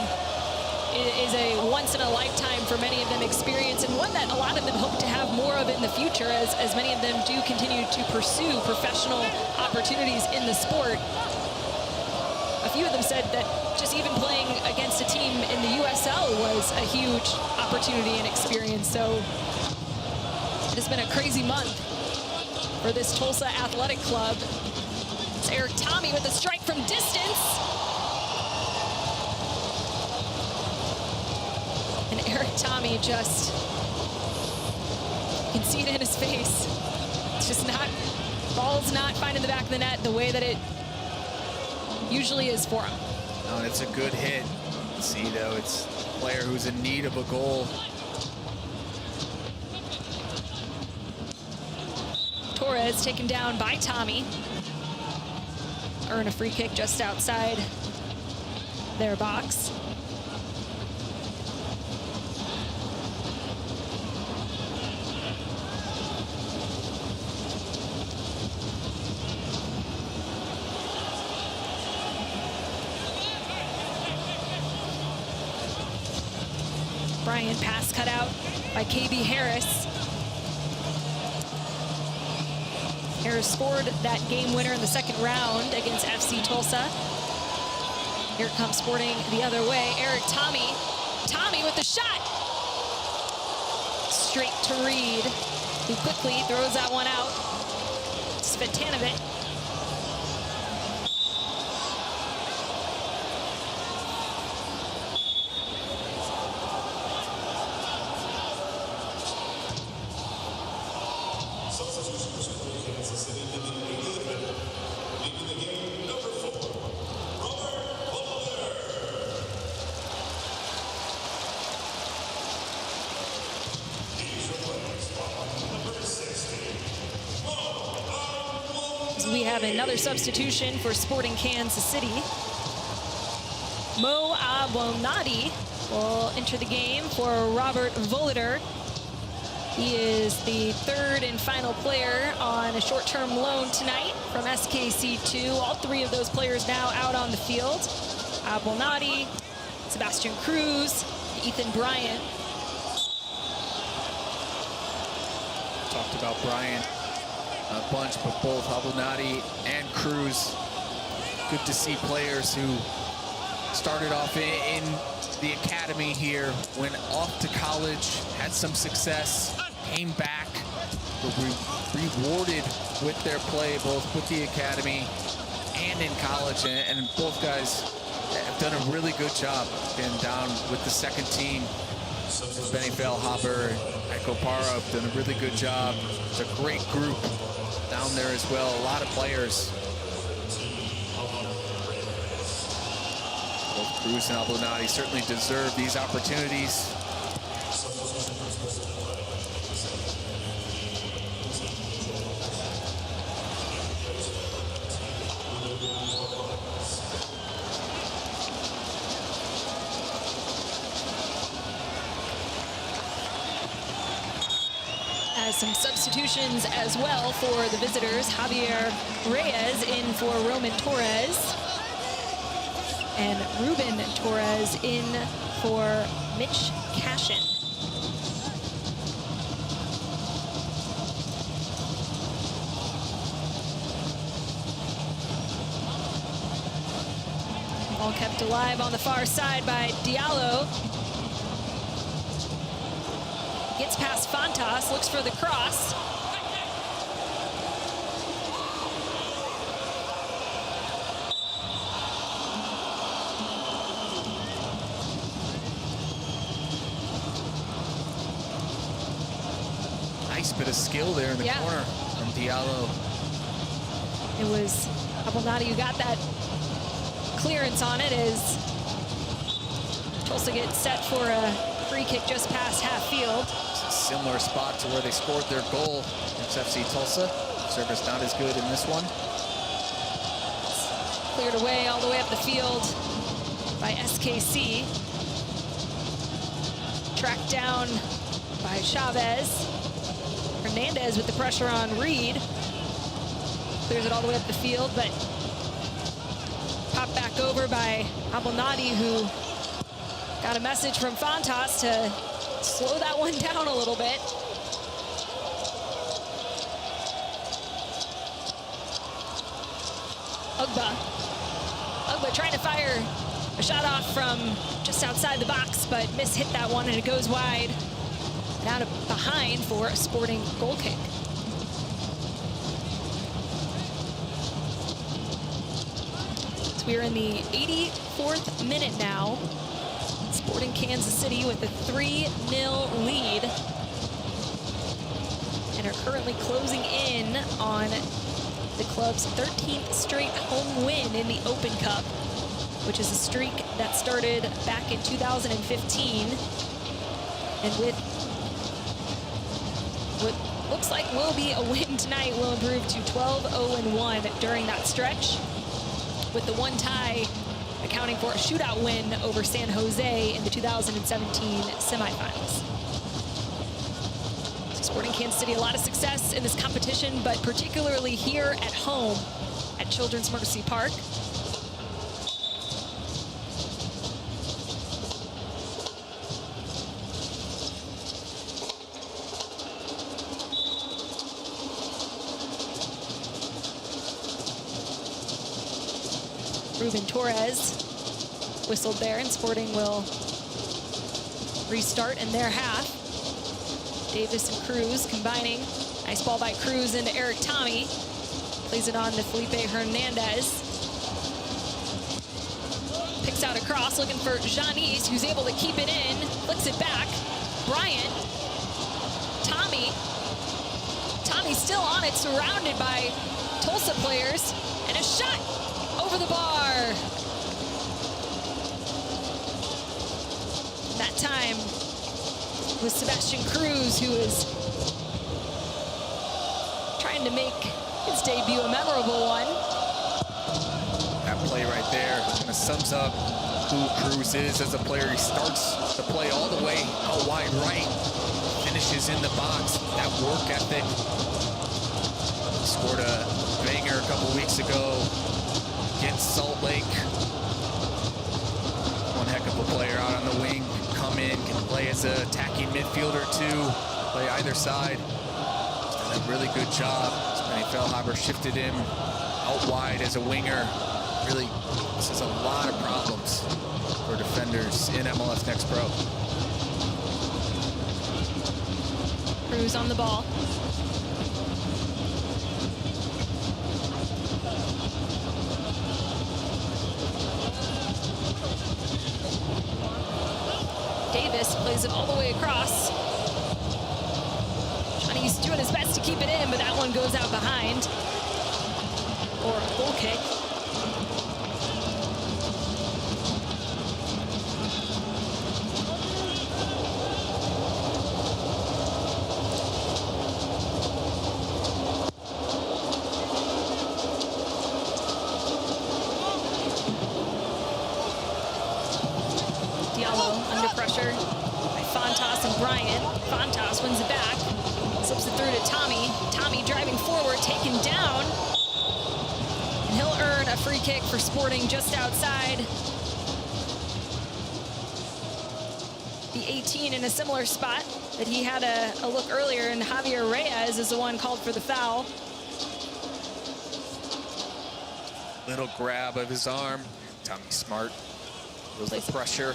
is a once-in-a-lifetime for many of them experience, and one that a lot of them hope to have more of in the future as many of them do continue to pursue professional opportunities in the sport. A few of them said that just even playing against a team in the USL was a huge opportunity and experience. So it has been a crazy month for this Tulsa Athletic Club. It's Eric Tommy with a strike from distance. And Eric Tommy just, you can see it in his face. It's just not, ball's not finding the back of the net the way that it usually is for him. No, and it's a good hit. See, though, it's a player who's in need of a goal. Torres taken down by Tommy. Earn a free kick just outside their box. Bryant pass cut out by KB Harris. Harris scored that game winner in the second round against FC Tulsa. Here comes Sporting the other way. Eric Tommy. Tommy with the shot. Straight to Reed, who quickly throws that one out. Svetanovic. We have another substitution for Sporting Kansas City. Mo Abonadi will enter the game for Robert Volader. He is the third and final player on a short-term loan tonight from SKC2. All three of those players now out on the field. Abonadi, Sebastian Cruz, Ethan Bryant. Talked about Bryant a bunch, but both Abonadi and Cruz, good to see players who started off in the academy here, went off to college, had some success, came back, were rewarded with their play both with the academy and in college, and both guys have done a really good job getting down with the second team. Benny Bellhopper and Kopara have done a really good job. It's a great group down there as well. A lot of players. Both Cruz and Abonadi certainly deserve these opportunities. Some substitutions as well for the visitors. Javier Reyes in for Roman Torres. And Ruben Torres in for Mitch Cashin. All kept alive on the far side by Diallo. Gets past Fontas, looks for the cross. Nice bit of skill there in the corner from Diallo. It was Abdelnadi who got that clearance on it as Tulsa gets set for a free kick just past half field. It's a similar spot to where they scored their goal against FC Tulsa. Service not as good in this one. Cleared away all the way up the field by SKC. Tracked down by Chavez. Hernandez with the pressure on Reed. Clears it all the way up the field, but popped back over by Abdelnadi, who got a message from Fontas to slow that one down a little bit. Ugba trying to fire a shot off from just outside the box, but hit that one, and it goes wide and out of behind for a Sporting goal kick. So we're in the 84th minute now. Sporting Kansas City with a 3-0 lead, and are currently closing in on the club's 13th straight home win in the Open Cup, which is a streak that started back in 2015. And with what looks like will be a win tonight, will improve to 12-0-1 during that stretch, with the one tie accounting for a shootout win over San Jose in the 2017 semifinals. Sporting Kansas City, a lot of success in this competition, but particularly here at home at Children's Mercy Park. Ruben Torres whistled there, and Sporting will restart in their half. Davis and Cruz combining. Nice ball by Cruz into Eric Tommy. Plays it on to Felipe Hernandez. Picks out a cross, looking for Janice, who's able to keep it in. Flicks it back. Bryant. Tommy. Tommy's still on it, surrounded by Tulsa players. And a shot over the bar. That time was Sebastian Cruz, who is trying to make his debut a memorable one. That play right there kind of sums up who Cruz is as a player. He starts the play all the way out wide right, finishes in the box. That work ethic. He scored a banger a couple weeks ago against Salt Lake. One heck of a player out on the wing. Come in, can play as an attacking midfielder too, play either side. He's done a really good job. Spenny Fehlhaber shifted him out wide as a winger. Really, this is a lot of problems for defenders in MLS Next Pro. Cruz on the ball. Davis plays it all the way across. Johnny's doing his best to keep it in, but that one goes out behind for a goal kick. Pressure by Fontas and Bryant. Fontas wins it back, slips it through to Tommy. Tommy driving forward, taken down, and he'll earn a free kick for Sporting just outside the 18 in a similar spot that he had a look earlier, and Javier Reyes is the one called for the foul. Little grab of his arm. Tommy Smart feels the pressure.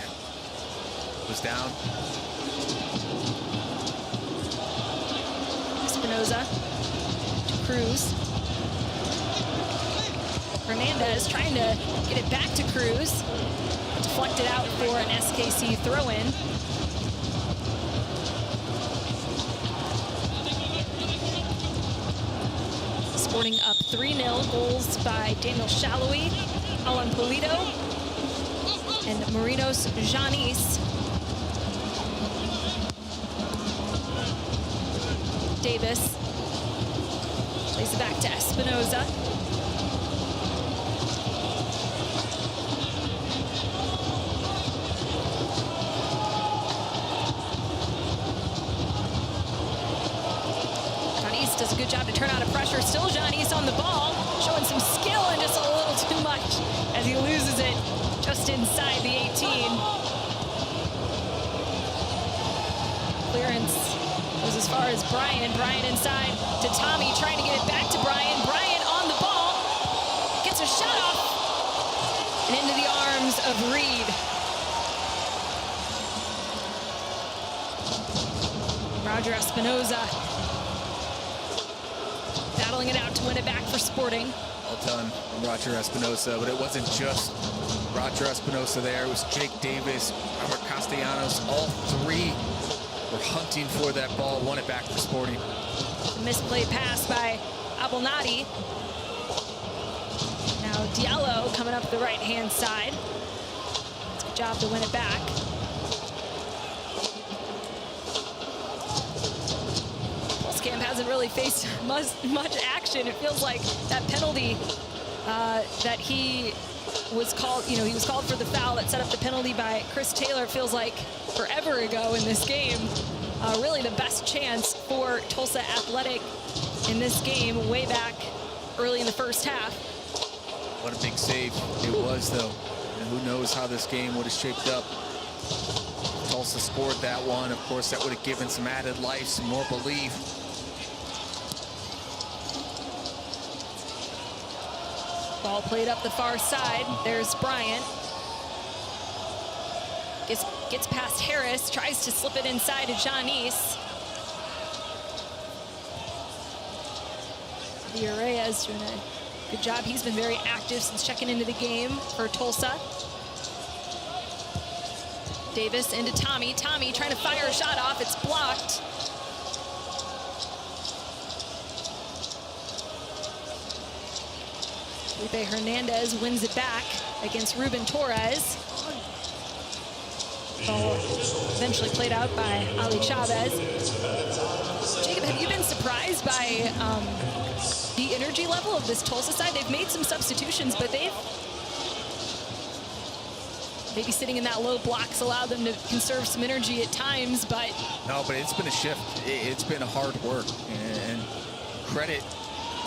Was down. Espinoza to Cruz. Hernandez trying to get it back to Cruz. Deflected out for an SKC throw-in. Sporting up 3-0. Goals by Daniel Shallowy, Alan Polito, and Marinos Janis. Davis plays it back to Espinoza. Janis does a good job to turn out of pressure. Still Janis on the ball, showing some skill and just a little too much as he loses it just inside the 18. Clearance goes as far as Brian. Brian inside to Tommy, trying to get it back to Brian. Brian on the ball, gets a shot off, and into the arms of Reed. Roger Espinoza battling it out to win it back for Sporting. Well done, Roger Espinoza, but it wasn't just Roger Espinoza there. It was Jake Davis, Robert Castellanos. All three were hunting for that ball, won it back for Sporting. A misplayed pass by Abelnati. Now Diallo coming up the right-hand side. It's a good job to win it back. Camp hasn't really faced much action. It feels like that penalty that he was called, he was called for the foul that set up the penalty by Chris Taylor. It feels like forever ago in this game. Really the best chance for Tulsa Athletic in this game, way back early in the first half. What a big save it was, though. And who knows how this game would have shaped up. Tulsa scored that one. Of course, that would have given some added life, some more belief. Ball played up the far side. There's Bryant. Gets past Harris, tries to slip it inside to Janis. Villarreal doing a good job. He's been very active since checking into the game for Tulsa. Davis into Tommy. Tommy trying to fire a shot off. It's blocked. Felipe Hernandez wins it back against Ruben Torres. Ball eventually played out by Ali Chavez. Jacob, have you been surprised by the energy level of this Tulsa side? They've made some substitutions, but they've maybe sitting in that low blocks allowed them to conserve some energy at times, but... No, but it's been a shift. It's been a hard work, and credit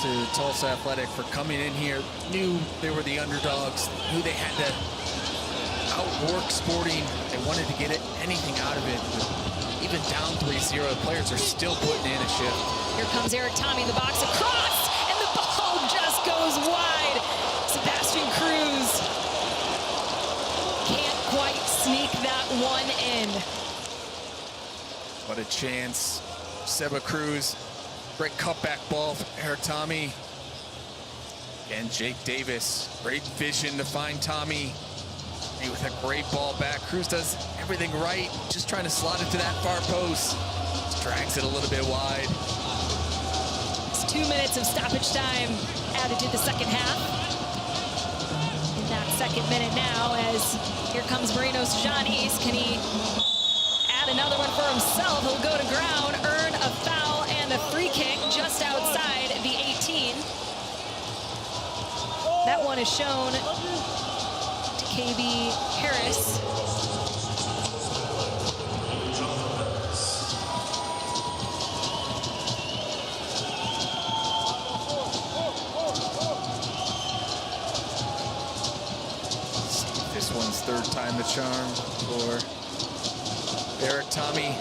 to Tulsa Athletic for coming in here, knew they were the underdogs, knew they had to outwork Sporting. They wanted to get anything out of it. But even down 3-0, the players are still putting in a shift. Here comes Eric Tommy, the box across, and the ball just goes wide. Sebastian Cruz can't quite sneak that one in. What a chance. Seba Cruz. Great cutback ball from Eric Tommy. And Jake Davis, great vision to find Tommy. With a great ball back. Cruz does everything right, just trying to slot it to that far post. Just drags it a little bit wide. It's 2 minutes of stoppage time added to the second half. In that second minute now, as here comes Marinos Janis. Can he add another one for himself? He'll go to ground, earn a foul and a free kick just outside the 18. That one is shown to KB Harris. This one's third time the charm for Eric Tommy.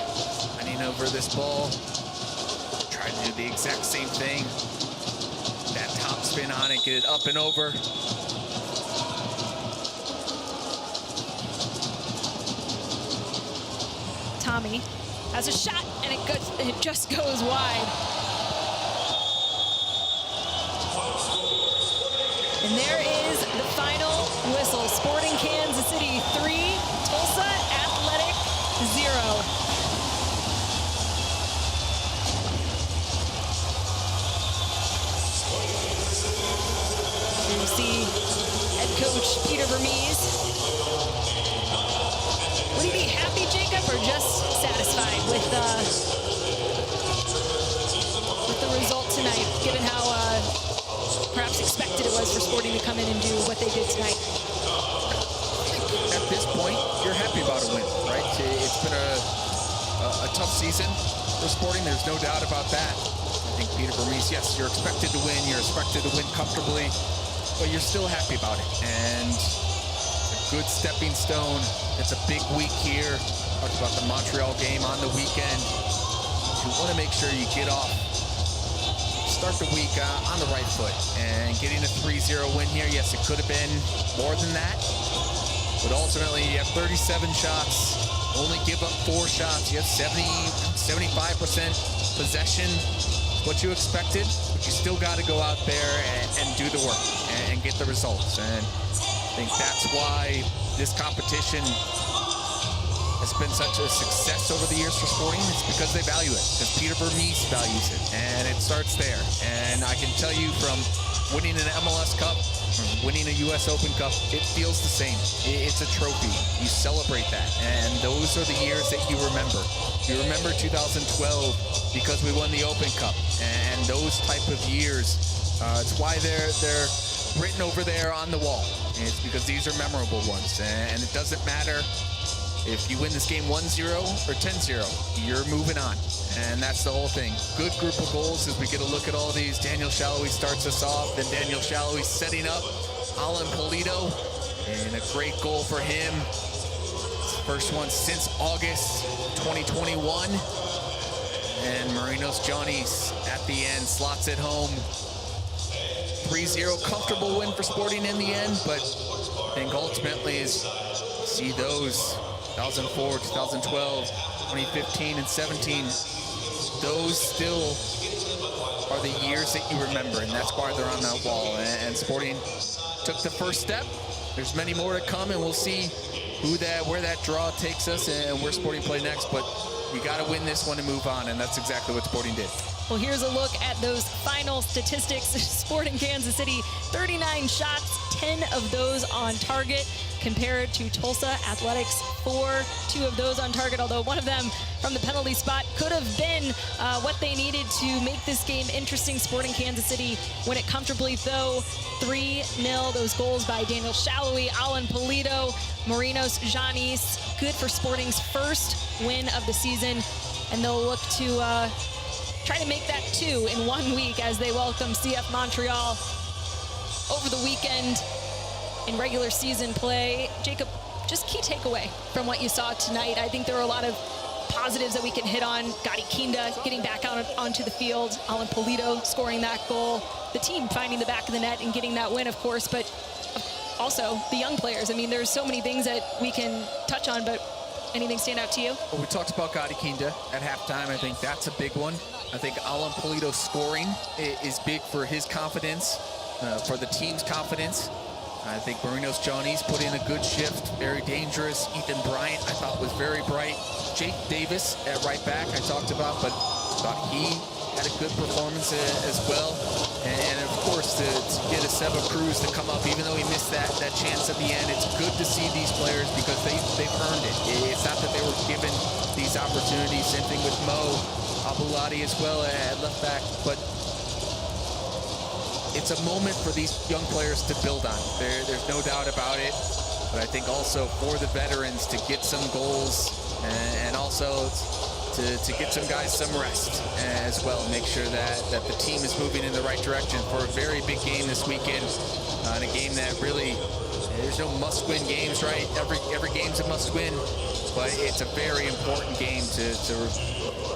Running over this ball. Tried to do the exact same thing. That top spin on it, get it up and over. Tommy has a shot, and it just goes wide. And there is the final whistle. Sporting Kansas City 3, Tulsa Athletic 0. Peter Vermees. Would he be happy, Jacob, or just satisfied with the result tonight, given how perhaps expected it was for Sporting to come in and do what they did tonight? At this point, you're happy about a win, right? It's been a tough season for Sporting. There's no doubt about that. I think Peter Vermees, yes, you're expected to win. You're expected to win comfortably, but you're still happy about it. And a good stepping stone. It's a big week here. Talked about the Montreal game on the weekend. You want to make sure you get off, start the week on the right foot. And getting a 3-0 win here, yes, it could have been more than that. But ultimately, you have 37 shots, only give up 4 shots. You have 75% possession, what you expected, but you still got to go out there and do the work and get the results. And I think that's why this competition has been such a success over the years for Sporting. It's because they value it, because Peter Vermees values it, and it starts there. And I can tell you, from winning an MLS Cup, winning a U.S. Open Cup, it feels the same. It's a trophy. You celebrate that, and those are the years that you remember. You remember 2012 because we won the Open Cup, and those type of years, it's why they're written over there on the wall. It's because these are memorable ones, and it doesn't matter if you win this game 1-0 or 10-0, you're moving on. And that's the whole thing. Good group of goals as we get a look at all these. Daniel Shalhoub starts us off. Then Daniel Shalhoub setting up Alan Polito. And a great goal for him. First one since August 2021. And Marinos Johnny's at the end slots it home. 3-0, comfortable win for Sporting in the end. But I think ultimately is see those 2004, 2012, 2015, and 17. Those still are the years that you remember, and that's why they're on that wall. And Sporting took the first step. There's many more to come, and we'll see where that draw takes us and where Sporting play next. But you got to win this one to move on, and that's exactly what Sporting did. Well, here's a look at those final statistics. Sporting Kansas City, 39 shots, 10 of those on target, compared to Tulsa Athletics, 4, 2 of those on target, although one of them from the penalty spot could have been what they needed to make this game interesting. Sporting Kansas City win it comfortably, though, 3-0. Those goals by Daniel Shalhoub, Alan Polito, Marinos Janis. Good for Sporting's first win of the season, and they'll look to try to make that 2 in 1 week as they welcome CF Montreal over the weekend in regular season play. Jacob, just key takeaway from what you saw tonight. I think there were a lot of positives that we can hit on. Gadi Kinda getting back onto the field, Alan Polito scoring that goal, the team finding the back of the net and getting that win, of course, but also the young players. I mean, there's so many things that we can touch on, but anything stand out to you? Well, we talked about Gadi Kinda at halftime. I think that's a big one. I think Alan Polito scoring is big for his confidence, for the team's confidence. I think Marinos Johnny's put in a good shift, very dangerous. Ethan Bryant, I thought, was very bright. Jake Davis at right back, I talked about, but thought he had a good performance as well. And of course, to get a Seba Cruz to come up, even though he missed that chance at the end, it's good to see these players because they've earned it. It's not that they were given these opportunities. Same thing with Mo Abulati as well at left back, but it's a moment for these young players to build on. There's no doubt about it. But I think also for the veterans to get some goals and also to get some guys some rest as well. Make sure that the team is moving in the right direction for a very big game this weekend. And a game that really, there's no must-win games, right? Every game's a must-win. But it's a very important game to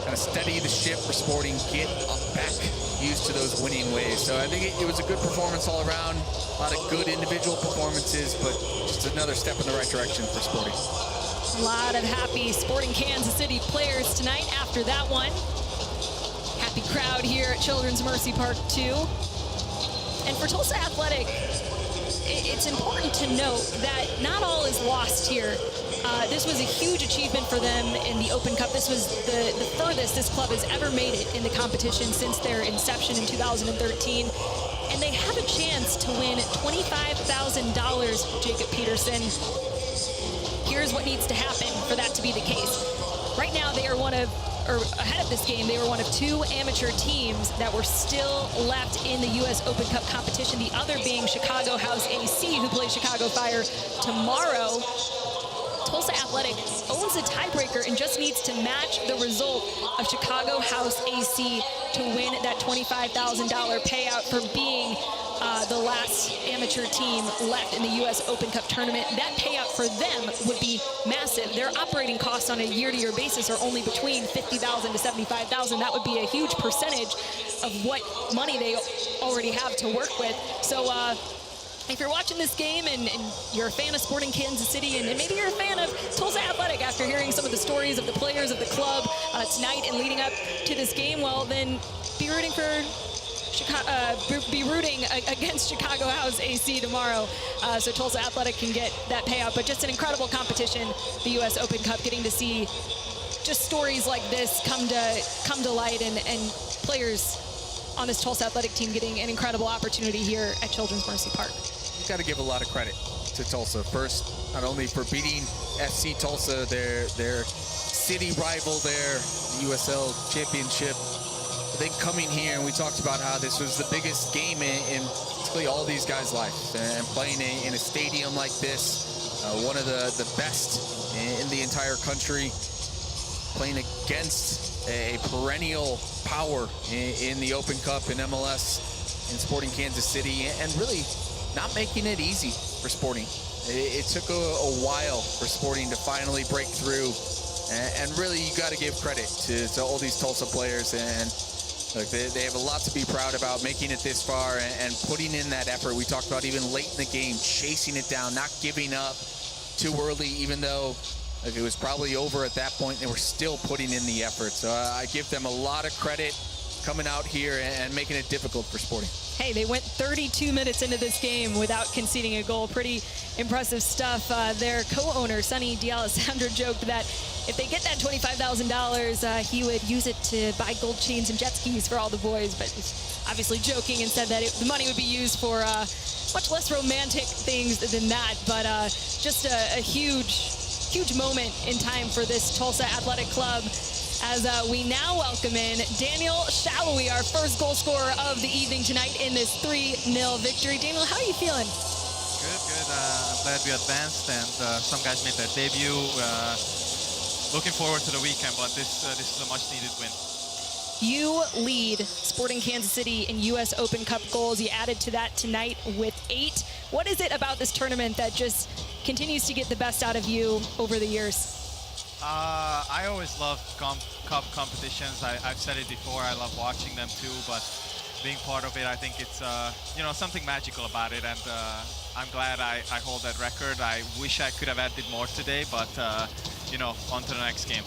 kind of steady the ship for Sporting, get back used to those winning ways. So I think it was a good performance all around. A lot of good individual performances, but just another step in the right direction for Sporting. A lot of happy Sporting Kansas City players tonight after that one. Happy crowd here at Children's Mercy Park, too. And for Tulsa Athletic, it's important to note that not all is lost here. This was a huge achievement for them in the Open Cup. This was the furthest this club has ever made it in the competition since their inception in 2013. and they have a chance to win $25,000, Jacob Peterson. Here's what needs to happen for that to be the case. Right now, they are ahead of this game, they were one of 2 amateur teams that were still left in the U.S. Open Cup competition, the other being Chicago House AC, who plays Chicago Fire tomorrow. Tulsa Athletic owns the tiebreaker and just needs to match the result of Chicago House AC to win that $25,000 payout for being the last amateur team left in the U.S. Open Cup tournament. That payout for them would be massive. Their operating costs on a year-to-year basis are only between $50,000 to $75,000. That would be a huge percentage of what money they already have to work with. So if you're watching this game and you're a fan of Sporting Kansas City, and maybe you're a fan of Tulsa Athletic after hearing some of the stories of the players of the club tonight and leading up to this game, well, then be rooting against Chicago House AC tomorrow, so Tulsa Athletic can get that payout. But just an incredible competition, the U.S. Open Cup, getting to see just stories like this come to light, and players on this Tulsa Athletic team getting an incredible opportunity here at Children's Mercy Park. You got to give a lot of credit to Tulsa. First, not only for beating SC Tulsa, their city rival there, the USL Championship, but then coming here, and we talked about how this was the biggest game in basically all these guys' lives, and playing in a stadium like this, one of the best in the entire country, playing against a perennial power in the Open Cup in MLS in Sporting Kansas City, and really not making it easy for Sporting. It took a while for Sporting to finally break through, and really you got to give credit to all these Tulsa players, and look, they have a lot to be proud about, making it this far and putting in that effort. We talked about even late in the game, chasing it down, not giving up too early, even though it was probably over at that point. They were still putting in the effort. So I give them a lot of credit coming out here and making it difficult for Sporting. Hey, they went 32 minutes into this game without conceding a goal. Pretty impressive stuff. Their co-owner, Sonny D'Alessandro, joked that if they get that $25,000, he would use it to buy gold chains and jet skis for all the boys, but he's obviously joking and said that the money would be used for much less romantic things than that. But just a huge moment in time for this Tulsa Athletic Club, as we now welcome in Daniel Shallowy, our first goal scorer of the evening tonight in this 3-0 victory. Daniel, how are you feeling? Good. I'm glad we advanced, and some guys made their debut. Looking forward to the weekend, but this is a much-needed win. You lead Sporting Kansas City in U.S. Open Cup goals. You added to that tonight with 8. What is it about this tournament that just continues to get the best out of you over the years? I always love cup competitions. I've said it before, I love watching them too, but being part of it, I think it's something magical about it, and I'm glad I hold that record. I wish I could have added more today, but on to the next game.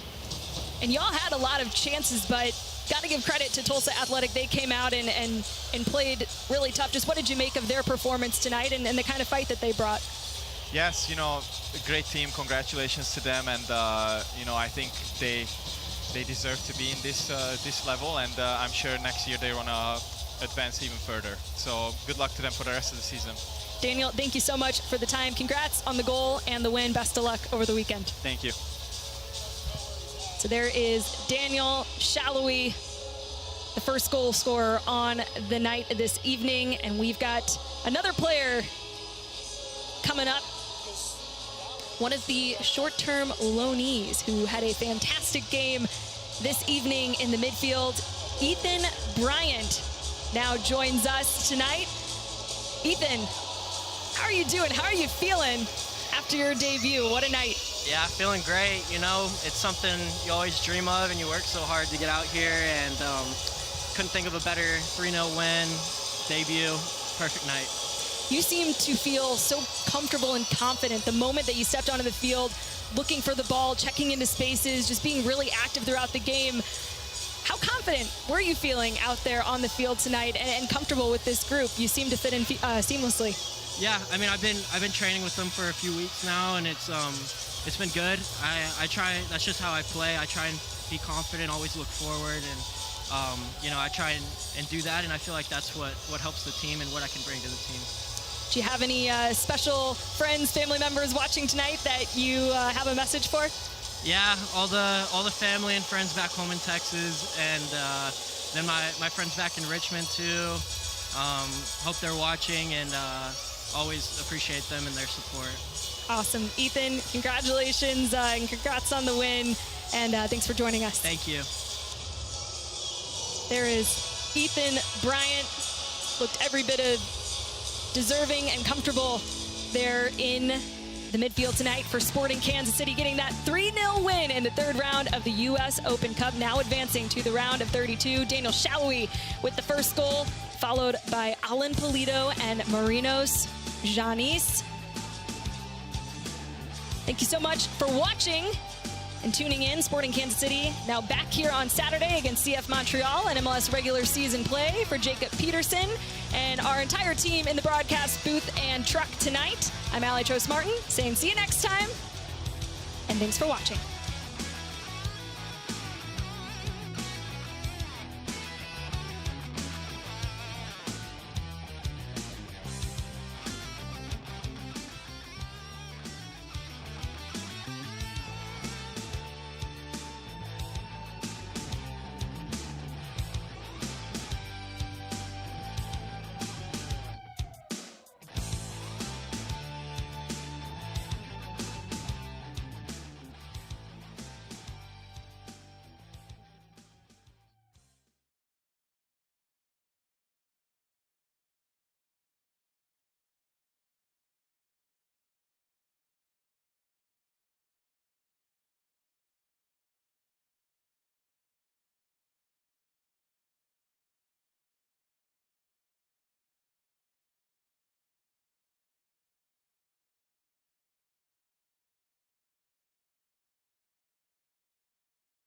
And y'all had a lot of chances, but got to give credit to Tulsa Athletic. They came out and played really tough. Just what did you make of their performance tonight and the kind of fight that they brought? Yes, a great team. Congratulations to them, and I think they deserve to be in this level, and I'm sure next year they want to advance even further. So good luck to them for the rest of the season. Daniel, thank you so much for the time. Congrats on the goal and the win. Best of luck over the weekend. Thank you. So there is Daniel Shallowy, the first goal scorer on the night this evening, and we've got another player coming up. One of the short-term loanees who had a fantastic game this evening in the midfield, Ethan Bryant, now joins us tonight. Ethan, how are you doing? How are you feeling after your debut? What a night. Yeah, feeling great. It's something you always dream of, and you work so hard to get out here, and couldn't think of a better 3-0 win, debut, perfect night. You seem to feel so comfortable and confident the moment that you stepped onto the field, looking for the ball, checking into spaces, just being really active throughout the game. How confident were you feeling out there on the field tonight and comfortable with this group? You seem to fit in seamlessly. Yeah, I mean, I've been training with them for a few weeks now, and it's been good. I try. That's just how I play. I try and be confident, always look forward, and I try and do that, and I feel like that's what helps the team and what I can bring to the team. Do you have any special friends, family members watching tonight that you have a message for? Yeah, all the family and friends back home in Texas, and then my friends back in Richmond too. Hope they're watching, and always appreciate them and their support. Awesome. Ethan, congratulations and congrats on the win, and thanks for joining us. Thank you. There is Ethan Bryant. Looked every bit of deserving and comfortable there in the midfield tonight for Sporting Kansas City, getting that 3-0 win in the third round of the U.S. Open Cup, now advancing to the round of 32. Daniel Shallowy with the first goal, followed by Alan Polito and Marinos Janis. Thank you so much for watching and tuning in. Sporting Kansas City now back here on Saturday against CF Montreal and MLS regular season play for Jacob Peterson and our entire team in the broadcast booth and truck tonight. I'm Allie Trost Martin saying see you next time, and thanks for watching.